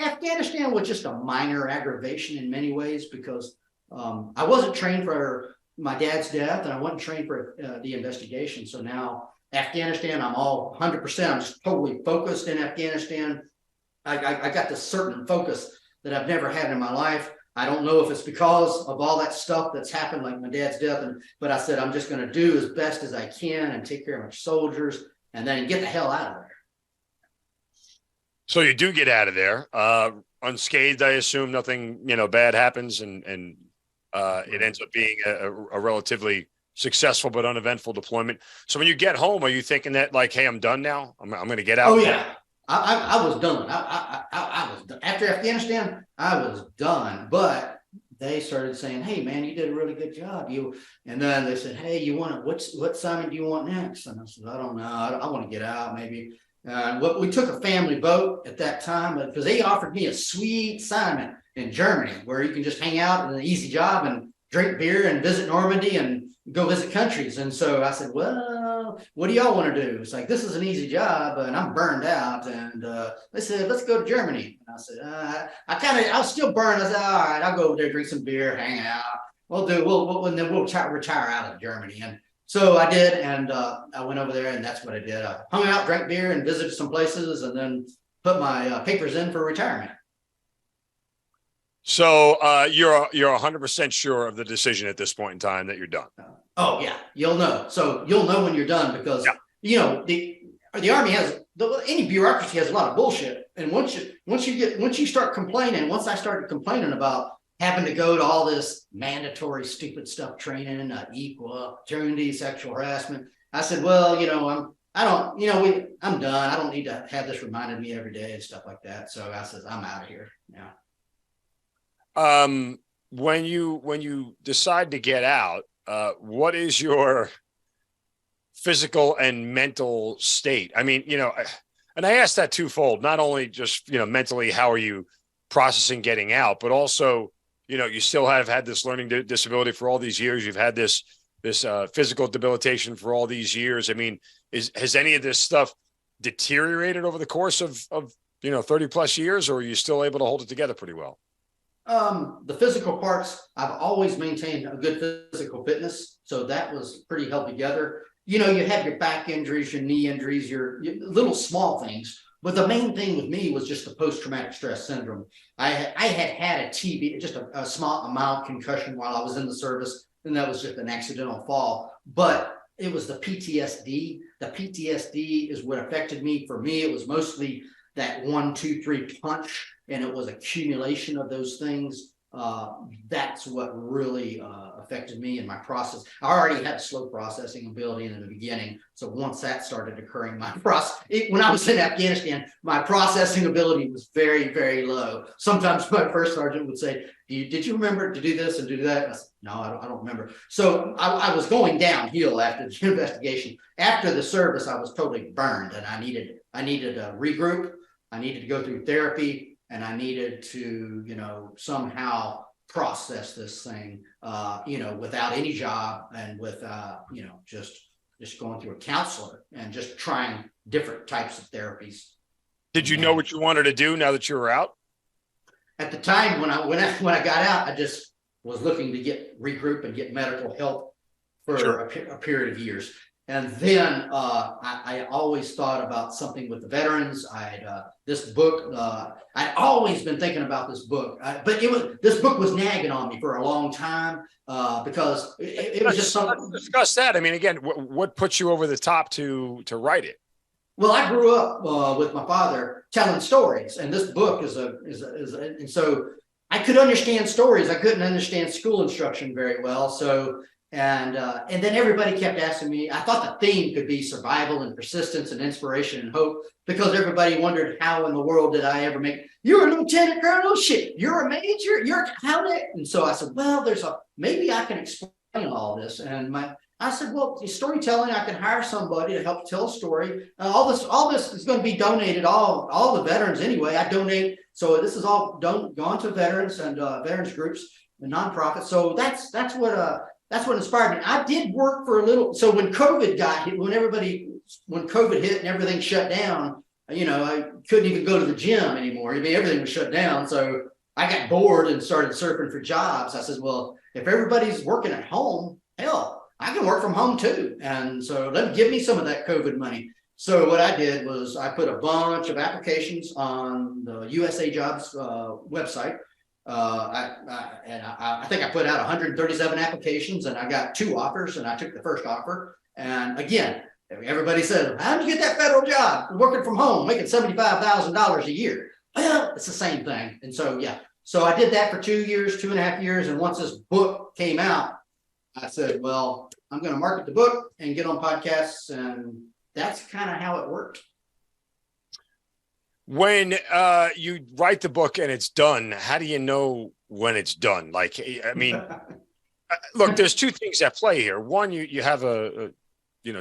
Afghanistan was just a minor aggravation in many ways, because I wasn't trained for my dad's death, and I wasn't trained for the investigation. So now Afghanistan, I'm all 100%. I'm just totally focused in Afghanistan. I got this certain focus that I've never had in my life. I don't know if it's because of all that stuff that's happened, like my dad's death, but I said, I'm just going to do as best as I can and take care of my soldiers, and then get the hell out of there. So you do get out of there unscathed, I assume. Nothing, bad happens, and it ends up being a relatively successful but uneventful deployment. So when you get home, are you thinking that, like, hey, I'm done now? I'm going to get out? Oh, yeah. I was done. I was done. After Afghanistan, I was done. But they started saying, "Hey, man, you did a really good job." And then they said, "Hey, what assignment do you want next?" And I said, "I don't know. I want to get out, maybe." We took a family boat at that time, because they offered me a sweet assignment in Germany where you can just hang out and an easy job and drink beer and visit Normandy and go visit countries. And so I said, "Well, what do y'all want to do?" It's like, this is an easy job and I'm burned out. And they said, "Let's go to Germany." And I said, I was still burned. I said, "All right, I'll go over there, drink some beer, hang out. And then we'll retire out of Germany." And so I did, and I went over there, and that's what I did. I hung out, drank beer, and visited some places, and then put my papers in for retirement. So you're 100% sure of the decision at this point in time that you're done? Oh yeah, you'll know. So you'll know when you're done, because the Army has any bureaucracy has a lot of bullshit, and once you start complaining, once I started complaining about having to go to all this mandatory stupid stuff, training, equal opportunity, sexual harassment, I said, "Well, I'm done. I don't need to have this reminded me every day and stuff like that." So I said, "I'm out of here now." When you decide to get out, what is your physical and mental state? I mean, and I asked that twofold, not only just, mentally, how are you processing getting out, but also, you still have had this learning disability for all these years. You've had this physical debilitation for all these years. I mean, has any of this stuff deteriorated over the course of 30 plus years, or are you still able to hold it together pretty well? The physical parts, I've always maintained a good physical fitness, so that was pretty held together. You have your back injuries, your knee injuries, your little small things, but the main thing with me was just the post-traumatic stress syndrome. I had a TB, just a small mild concussion while I was in the service, and that was just an accidental fall. But it was the PTSD. The PTSD is what affected me. For me, it was mostly that 1, 2, 3 punch, and it was accumulation of those things. That's what really affected me in my process. I already had slow processing ability in the beginning. So once that started occurring, when I was in Afghanistan, my processing ability was very, very low. Sometimes my first sergeant would say, did you remember to do this and do that? I said, no, I don't remember. So I was going downhill after the investigation. After the service, I was totally burned, and I needed a regroup. I needed to go through therapy. And I needed to, somehow process this thing, without any job and with, just going through a counselor and just trying different types of therapies. Did you know what you wanted to do now that you were out? At the time when I got out, I just was looking to regroup and get medical help for a period of years. And then I always thought about something with the veterans. This book. I'd always been thinking about this book, but this book was nagging on me for a long time because it was just something. Let's discuss that. I mean, again, what put you over the top to write it? Well, I grew up with my father telling stories, and this book and so I could understand stories. I couldn't understand school instruction very well, so. And then everybody kept asking me, I thought the theme could be survival and persistence and inspiration and hope, because everybody wondered, how in the world did I ever you're a lieutenant colonel, shit, you're a major, and so I said, well, maybe I can explain all this. And I said, well, storytelling, I can hire somebody to help tell a story. All this is going to be donated, all the veterans anyway. I donate. So this is all gone to veterans and veterans groups and nonprofits. So that's what inspired me. I did work for a little. So when COVID when COVID hit and everything shut down, I couldn't even go to the gym anymore. I mean, everything was shut down. So I got bored and started surfing for jobs. I said, well, if everybody's working at home, hell, I can work from home too. And so give me some of that COVID money. So what I did was I put a bunch of applications on the USA Jobs website. I think I put out 137 applications, and I got 2 offers, and I took the first offer. And again, everybody says, how did you get that federal job working from home, making $75,000 a year? Well, it's the same thing. And so, so I did that for 2.5 years. And once this book came out, I said, well, I'm going to market the book and get on podcasts. And that's kind of how it worked. When you write the book and it's done, how do you know when it's done? Like, I mean, look, there's 2 things at play here. One, you have a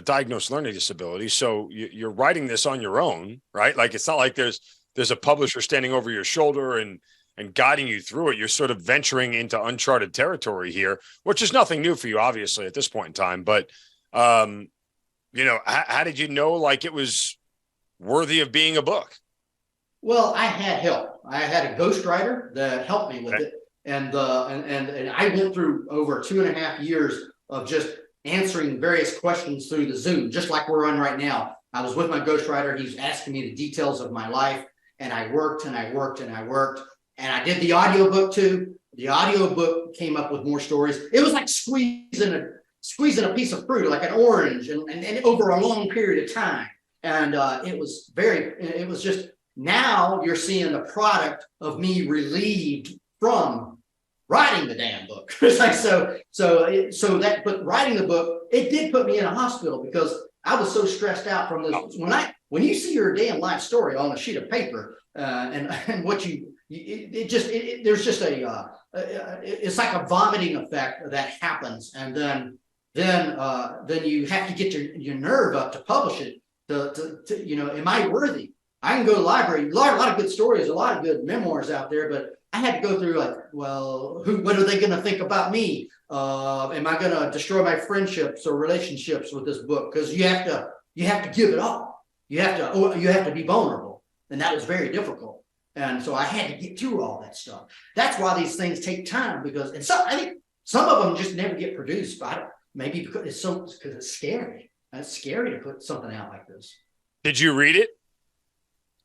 diagnosed learning disability, so you're writing this on your own, right? Like, it's not like there's a publisher standing over your shoulder and guiding you through it. You're sort of venturing into uncharted territory here, which is nothing new for you, obviously, at this point in time. But how did you know like it was worthy of being a book? Well, I had help. I had a ghostwriter that helped me with it. And I went through over 2.5 years of just answering various questions through the Zoom, just like we're on right now. I was with my ghostwriter. He was asking me the details of my life, and I worked and I worked and I worked. And I did the audiobook too. The audiobook came up with more stories. It was like squeezing a piece of fruit, like an orange, and over a long period of time. And it was just, now you're seeing the product of me relieved from writing the damn book. It's like, but writing the book, it did put me in a hospital because I was so stressed out from this. When you see your damn life story on a sheet of paper, and what there's just it's like a vomiting effect that happens, and then you have to get your nerve up to publish it. Am I worthy? I can go to the library. A lot of good stories, a lot of good memoirs out there, but I had to go through like, well, what are they going to think about me? Am I going to destroy my friendships or relationships with this book? Because you have to give it all. You have to be vulnerable, and that was very difficult. And so I had to get through all that stuff. That's why these things take time, I think some of them just never get produced. Maybe because it's scary. It's scary to put something out like this. Did you read it?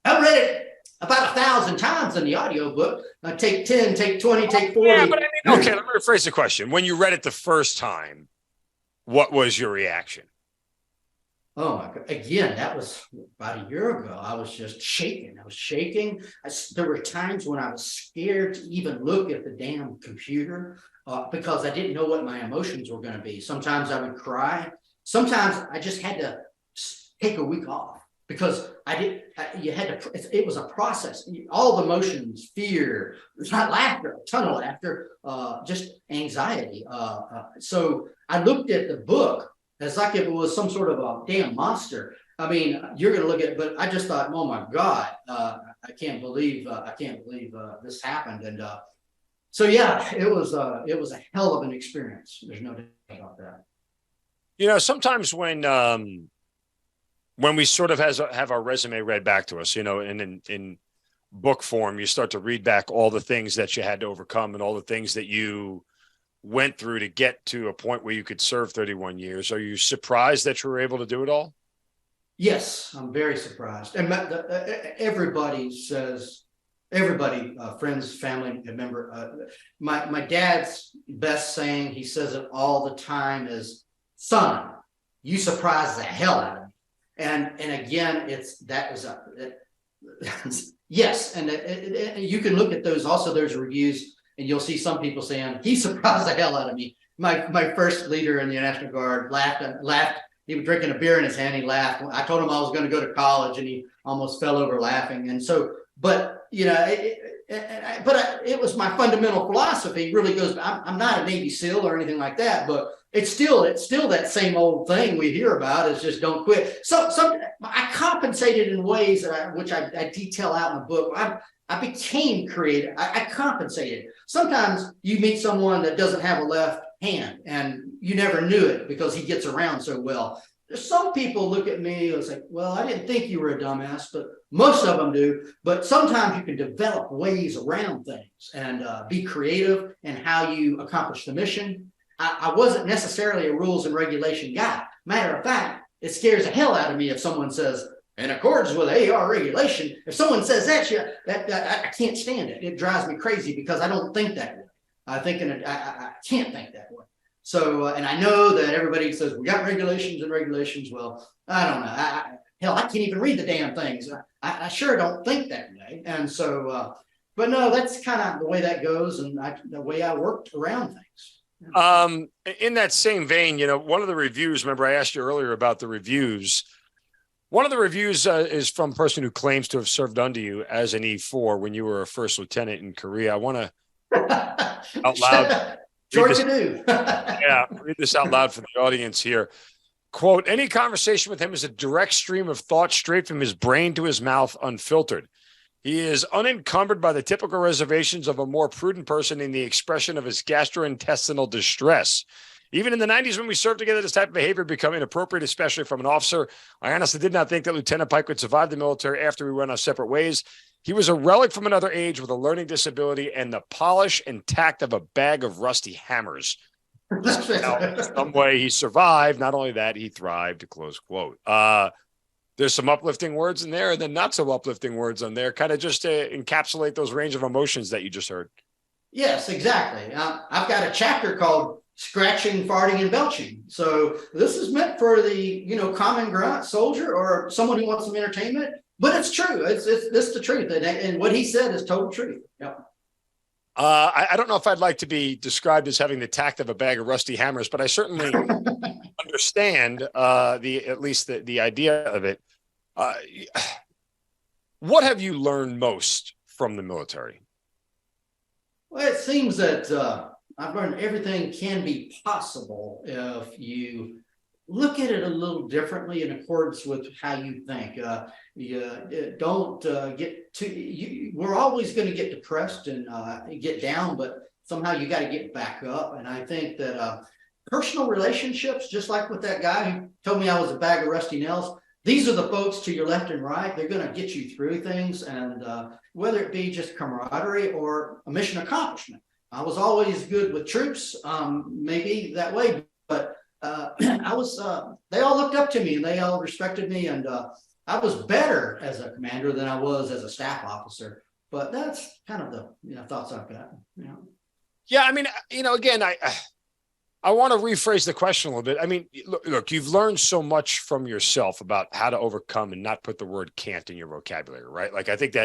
I read it about 1,000 times in the audiobook. I take 10, take 20, take 40. Yeah, but I mean, okay, let me rephrase the question. When you read it the first time, what was your reaction? Oh my God. Again, that was about a year ago. I was just shaking. I was shaking. There were times when I was scared to even look at the damn computer because I didn't know what my emotions were going to be. Sometimes I would cry. Sometimes I just had to take a week off because it was a process. All the emotions, fear, not laughter, a ton of laughter, just anxiety. So I looked at the book as like if it was some sort of a damn monster. I mean, you're going to look at it, but I just thought, oh my God, I can't believe this happened. And so, yeah, it was a hell of an experience. There's no doubt about that. You know, sometimes when we sort of have our resume read back to us, you know, and in book form, you start to read back all the things that you had to overcome and all the things that you went through to get to a point where you could serve 31 years. Are you surprised that you were able to do it all? Yes, I'm very surprised. And everybody says, friends, family member, my dad's best saying, he says it all the time, is, son, you surprised the hell out of me. And again, yes. And you can look at those, also there's reviews, and you'll see some people saying, he surprised the hell out of me. My first leader in the National Guard laughed. He was drinking a beer in his hand. He laughed. I told him I was going to go to college, and he almost fell over laughing. And so, but, you know, it was my fundamental philosophy. It really goes, I'm not a Navy SEAL or anything like that, but it's still that same old thing we hear about, is just don't quit. So I compensated in ways which I detail out in the book. I became creative. I compensated. Sometimes you meet someone that doesn't have a left hand and you never knew it because he gets around so well. Some people look at me and say, well, I didn't think you were a dumbass, but most of them do. But sometimes you can develop ways around things and be creative in how you accomplish the mission. I wasn't necessarily a rules and regulation guy. Matter of fact, it scares the hell out of me if someone says, in accordance with AR regulation, if someone says that, I can't stand it. It drives me crazy because I don't think that way. I can't think that way. So, and I know that everybody says we got regulations and regulations. Well, I don't know. Hell, I can't even read the damn things. I sure don't think that way. And so, but no, that's kind of the way that goes, and the way I worked around things. In that same vein, you know, one of the reviews, remember I asked you earlier about the reviews. One of the reviews is from a person who claims to have served under you as an E4 when you were a first lieutenant in Korea. I want to out loud. Yeah, read this out loud for the audience here. Quote, any conversation with him is a direct stream of thought straight from his brain to his mouth, unfiltered. He is unencumbered by the typical reservations of a more prudent person in the expression of his gastrointestinal distress. Even in the 90s when we served together, this type of behavior became inappropriate, especially from an officer. I honestly did not think that Lieutenant Pike would survive the military after we went our separate ways. He was a relic from another age with a learning disability and the polish and tact of a bag of rusty hammers. Some way he survived. Not only that, he thrived, close quote. There's some uplifting words in there and then not so uplifting words on there, kind of just to encapsulate those range of emotions that you just heard. Yes, exactly. I've got a chapter called Scratching, Farting, and Belching. So this is meant for the, common grunt soldier or someone who wants some entertainment, but it's true. It's the truth. And what he said is total truth. Yep. I don't know if I'd like to be described as having the tact of a bag of rusty hammers, but I certainly understand at least the idea of it. What have you learned most from the military? Well, it seems that I've learned everything can be possible if you look at it a little differently in accordance with how you think. You don't get too. We're always going to get depressed and get down, but somehow you got to get back up. And I think that personal relationships, just like with that guy who told me I was a bag of rusty nails, these are the folks to your left and right. They're going to get you through things, and whether it be just camaraderie or a mission accomplishment. I was always good with troops, maybe that way, but I was. They all looked up to me, and they all respected me, and I was better as a commander than I was as a staff officer. But that's kind of the thoughts I've got. Yeah, I mean, again, I want to rephrase the question a little bit. I mean, look, you've learned so much from yourself about how to overcome and not put the word can't in your vocabulary, right? Like, I think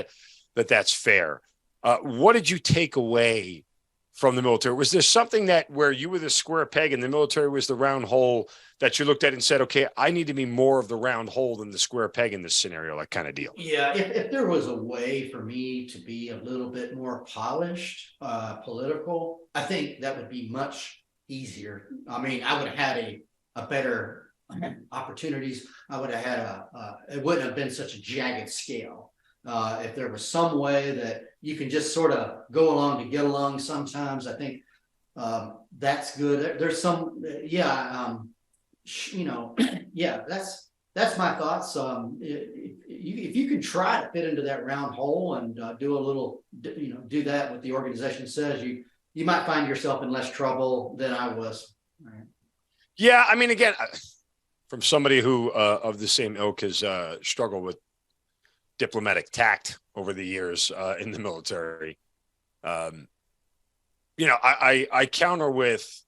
that's fair. What did you take away from the military? Was there something that where you were the square peg and the military was the round hole that you looked at and said, okay, I need to be more of the round hole than the square peg in this scenario, like kind of deal? Yeah, if there was a way for me to be a little bit more polished, political, I think that would be much easier. I mean, I would have had a better opportunities. I would have had it wouldn't have been such a jagged scale. If there was some way that you can just sort of go along to get along sometimes, I think that's good. There's some, yeah, that's my thoughts. If you can try to fit into that round hole and do a little, do that what the organization says, you might find yourself in less trouble than I was. Right. Yeah, I mean, again, from somebody who of the same ilk has struggled with diplomatic tact over the years in the military. I counter with,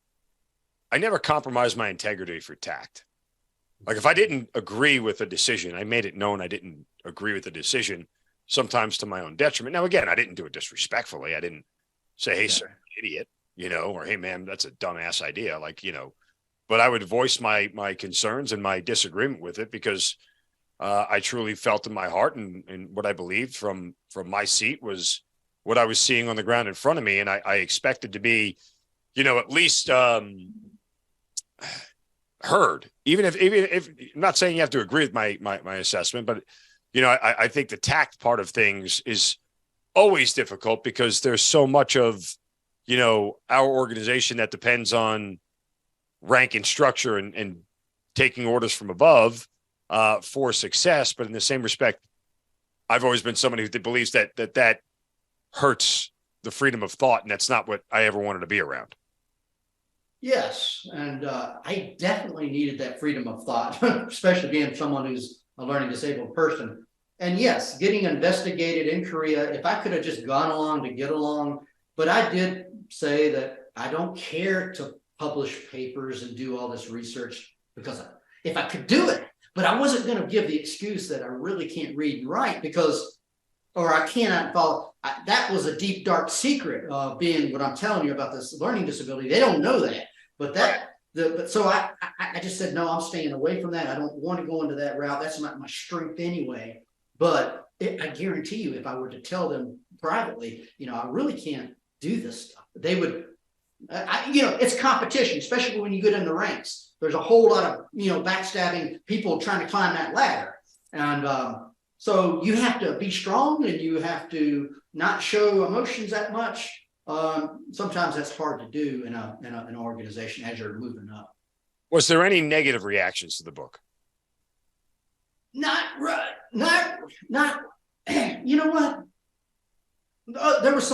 I never compromise my integrity for tact. Like, if I didn't agree with a decision, I made it known I didn't agree with the decision, sometimes to my own detriment. Now, again, I didn't do it disrespectfully. I didn't say, hey, sir, idiot, or hey, man, that's a dumbass idea. But I would voice my concerns and my disagreement with it because I truly felt in my heart and what I believed from my seat was what I was seeing on the ground in front of me. And I expected to be, at least heard, even if I'm not saying you have to agree with my assessment, but I think the tact part of things is always difficult because there's so much of our organization that depends on rank and structure and taking orders from above for success. But in the same respect, I've always been somebody who believes that hurts the freedom of thought, and that's not what I ever wanted to be around. Yes, and I definitely needed that freedom of thought, especially being someone who's a learning disabled person. And yes, getting investigated in Korea, if I could have just gone along to get along, but I did say that I don't care to publish papers and do all this research because if I could do it, but I wasn't going to give the excuse that I really can't read and write or I cannot follow. That was a deep, dark secret of being what I'm telling you about this learning disability. They don't know that, so I just said, no, I'm staying away from that. I don't want to go into that route. That's not my strength anyway. But I guarantee you, if I were to tell them privately, I really can't do this stuff, they would, it's competition, especially when you get in the ranks. There's a whole lot of, backstabbing people trying to climb that ladder. And so you have to be strong and you have to not show emotions that much. Sometimes that's hard to do in an organization as you're moving up. Was there any negative reactions to the book? Not, you know what? There was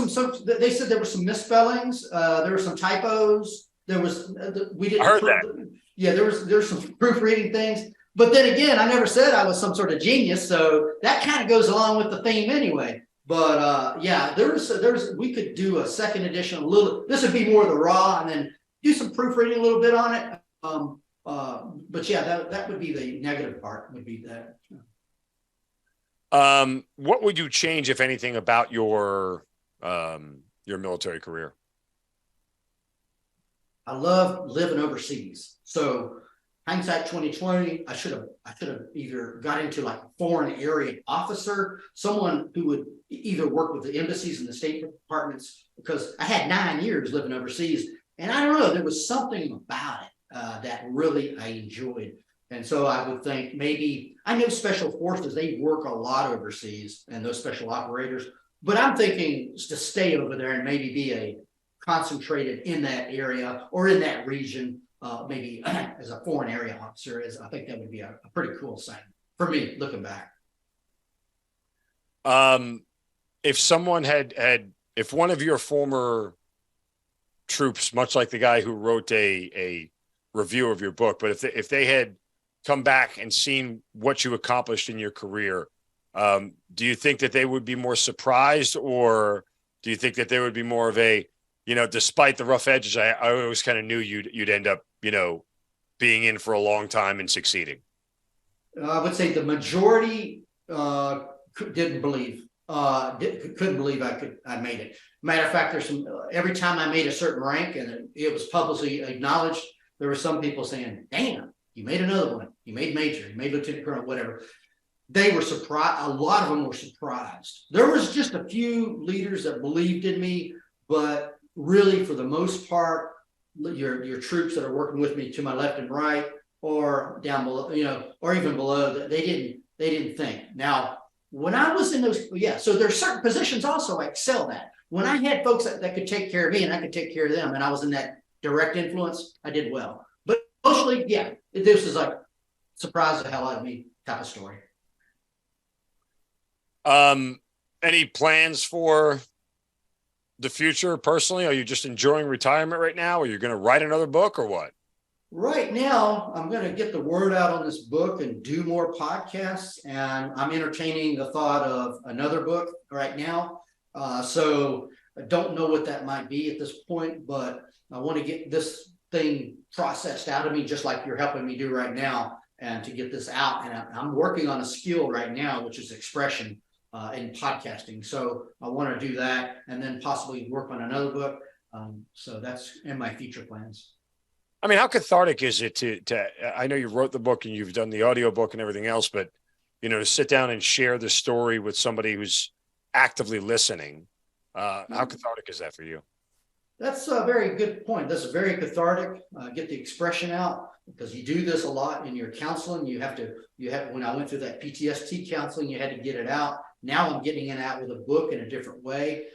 they said there were some misspellings. There were some typos. There was, we didn't. I heard that. Yeah, there's some proofreading things. But then again, I never said I was some sort of genius. So that kind of goes along with the theme anyway. But we could do a second edition, this would be more of the raw and then do some proofreading a little bit on it. But yeah, that would be the negative part, would be that. What would you change, if anything, about your military career? I love living overseas. So hindsight 2020, I should have either got into like a foreign area officer, someone who would either work with the embassies and the State Departments, because I had 9 years living overseas. And I don't know, there was something about it that really I enjoyed. And so I would think maybe, I know special forces, they work a lot overseas and those special operators, but I'm thinking to stay over there and maybe be concentrated in that area or in that region, maybe as a foreign area officer. I think that would be a pretty cool thing for me looking back. If someone if one of your former troops, much like the guy who wrote a review of your book, but if they had come back and seen what you accomplished in your career, do you think that they would be more surprised, or do you think that there would be more of a, despite the rough edges, I always kind of knew you'd end up, being in for a long time and succeeding. I would say the majority didn't believe, couldn't believe I made it. Matter of fact, every time I made a certain rank and it was publicly acknowledged, there were some people saying, damn, you made another one. You made major, you made lieutenant colonel, whatever. They were surprised. A lot of them were surprised. There was just a few leaders that believed in me, but really for the most part, your troops that are working with me to my left and right or down below, or even below, they didn't think. Now, when I was in those, so there's certain positions also I excelled at. When I had folks that could take care of me and I could take care of them, and I was in that direct influence, I did well. But mostly, this is like surprise the hell out of me type of story. Any plans for the future personally? Are you just enjoying retirement right now? Are you going to write another book or what? Right now, I'm going to get the word out on this book and do more podcasts. And I'm entertaining the thought of another book right now. So I don't know what that might be at this point, but I want to get this thing processed out of me, just like you're helping me do right now, and to get this out. And I'm working on a skill right now, which is expression in podcasting. So I want to do that and then possibly work on another book. So that's in my future plans. I mean, how cathartic is it to I know you wrote the book and you've done the audio book and everything else, but, to sit down and share the story with somebody who's actively listening. How cathartic is that for you? That's a very good point. That's very cathartic. Get the expression out, because you do this a lot in your counseling. When I went through that PTSD counseling, you had to get it out. Now I'm getting it out with a book in a different way.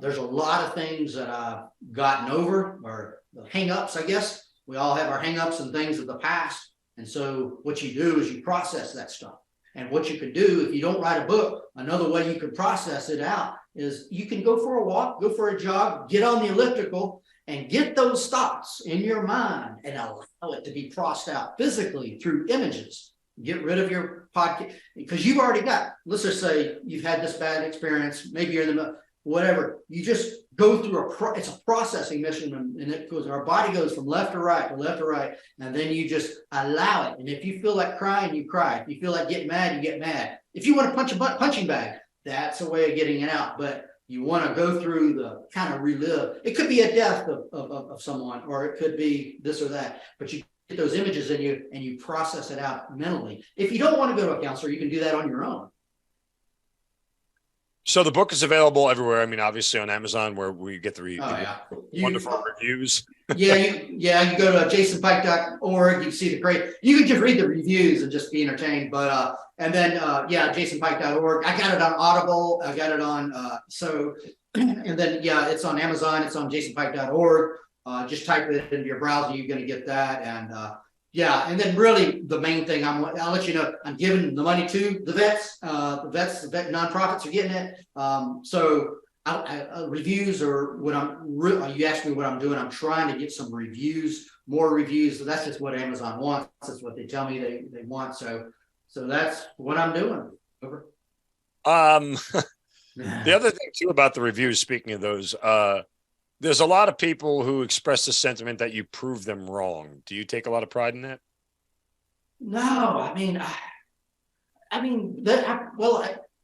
There's a lot of things that I've gotten over, or the hang-ups, I guess. We all have our hang-ups and things of the past. And so what you do is you process that stuff. And what you could do, if you don't write a book, another way you could process it out is you can go for a walk, go for a jog, get on the elliptical, and get those thoughts in your mind and allow it to be processed out physically through images. Get rid of your podcast, because you've already got, let's just say you've had this bad experience, maybe you're in the whatever, you just go through it's a processing mission, and it goes, our body goes from left to right, and then you just allow it. And if you feel like crying, you cry. If you feel like getting mad, you get mad. If you want to punch a punching bag, that's a way of getting it out. But you want to go through the kind of relive. It could be a death of someone, or it could be this or that, but you get those images in you and you process it out mentally. If you don't want to go to a counselor, you can do that on your own. So the book is available everywhere. I mean, obviously on Amazon, where we get the wonderful reviews. You go to jasonpike.org. You can see you can just read the reviews and just be entertained. But and then jasonpike.org. I got it on Audible. I got it on and then it's on Amazon. It's on jasonpike.org. Just type it into your browser. You're going to get that. And and then really the main thing, I'll let you know, I'm giving the money to the vets. The vet nonprofits are getting it. So reviews are what you asked me what I'm doing. I'm trying to get some reviews, more reviews. So that's just what Amazon wants. That's what they tell me they want. So that's what I'm doing. Over. The other thing too about the reviews, speaking of those, there's a lot of people who express the sentiment that you prove them wrong. Do you take a lot of pride in that? No,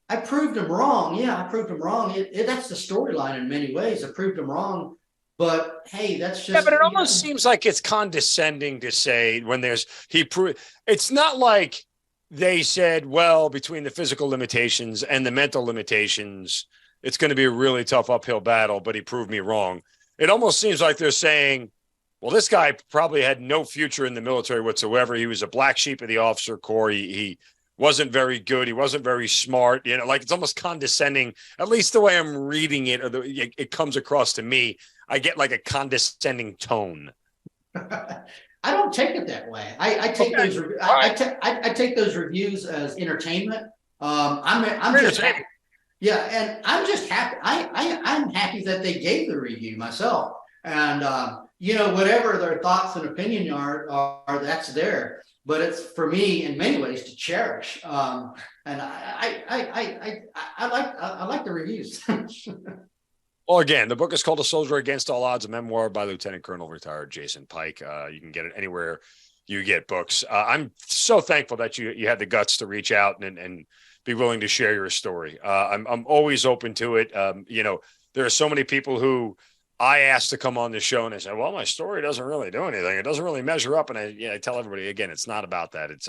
I proved them wrong. Yeah, I proved them wrong. That's the storyline in many ways. I proved them wrong, but hey, that's just. Yeah, but it almost seems like it's condescending to say when it's not like they said, well, between the physical limitations and the mental limitations, it's going to be a really tough uphill battle, but he proved me wrong. It almost seems like they're saying, well, this guy probably had no future in the military whatsoever. He was a black sheep of the officer corps. He wasn't very good. He wasn't very smart. Like it's almost condescending, at least the way I'm reading it, or it comes across to me. I get like a condescending tone. I don't take it that way. I take those. I take those reviews as entertainment. I'm just happy. Yeah, and I'm just happy. I'm happy that they gave the review myself, and whatever their thoughts and opinion are that's there. But it's for me in many ways to cherish. And I like the reviews. Well, again, the book is called A Soldier Against All Odds, a memoir by Lieutenant Colonel retired Jason Pike. You can get it anywhere you get books. I'm so thankful that you had the guts to reach out and be willing to share your story. I'm always open to it. There are so many people who I asked to come on the show and they said, well, my story doesn't really do anything. It doesn't really measure up. And I tell everybody, again, it's not about that. It's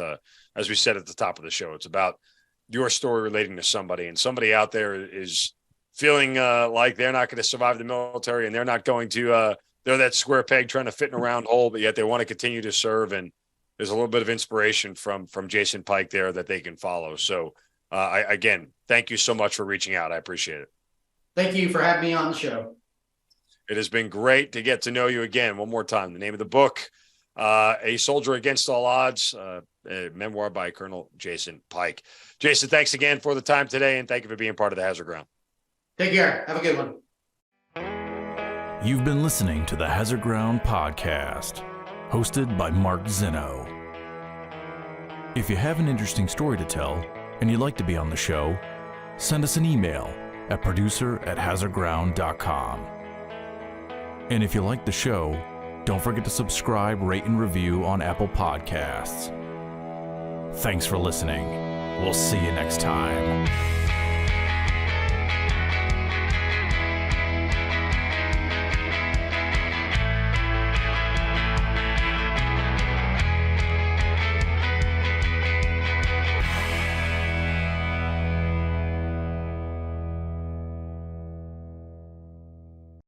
as we said at the top of the show, it's about your story relating to somebody, and somebody out there is feeling like they're not going to survive the military, and they're not going to they're that square peg trying to fit in a round hole, but yet they want to continue to serve. And there's a little bit of inspiration from Jason Pike there that they can follow. So again, thank you so much for reaching out. I appreciate it. Thank you for having me on the show. It has been great to get to know you again. One more time, the name of the book, A Soldier Against All Odds, a memoir by Colonel Jason Pike. Jason, thanks again for the time today, and thank you for being part of the Hazard Ground. Take care. Have a good one. You've been listening to the Hazard Ground Podcast, hosted by Mark Zinno. If you have an interesting story to tell and you'd like to be on the show, send us an email at producer@hazardground.com. And if you like the show, don't forget to subscribe, rate, and review on Apple Podcasts. Thanks for listening. We'll see you next time.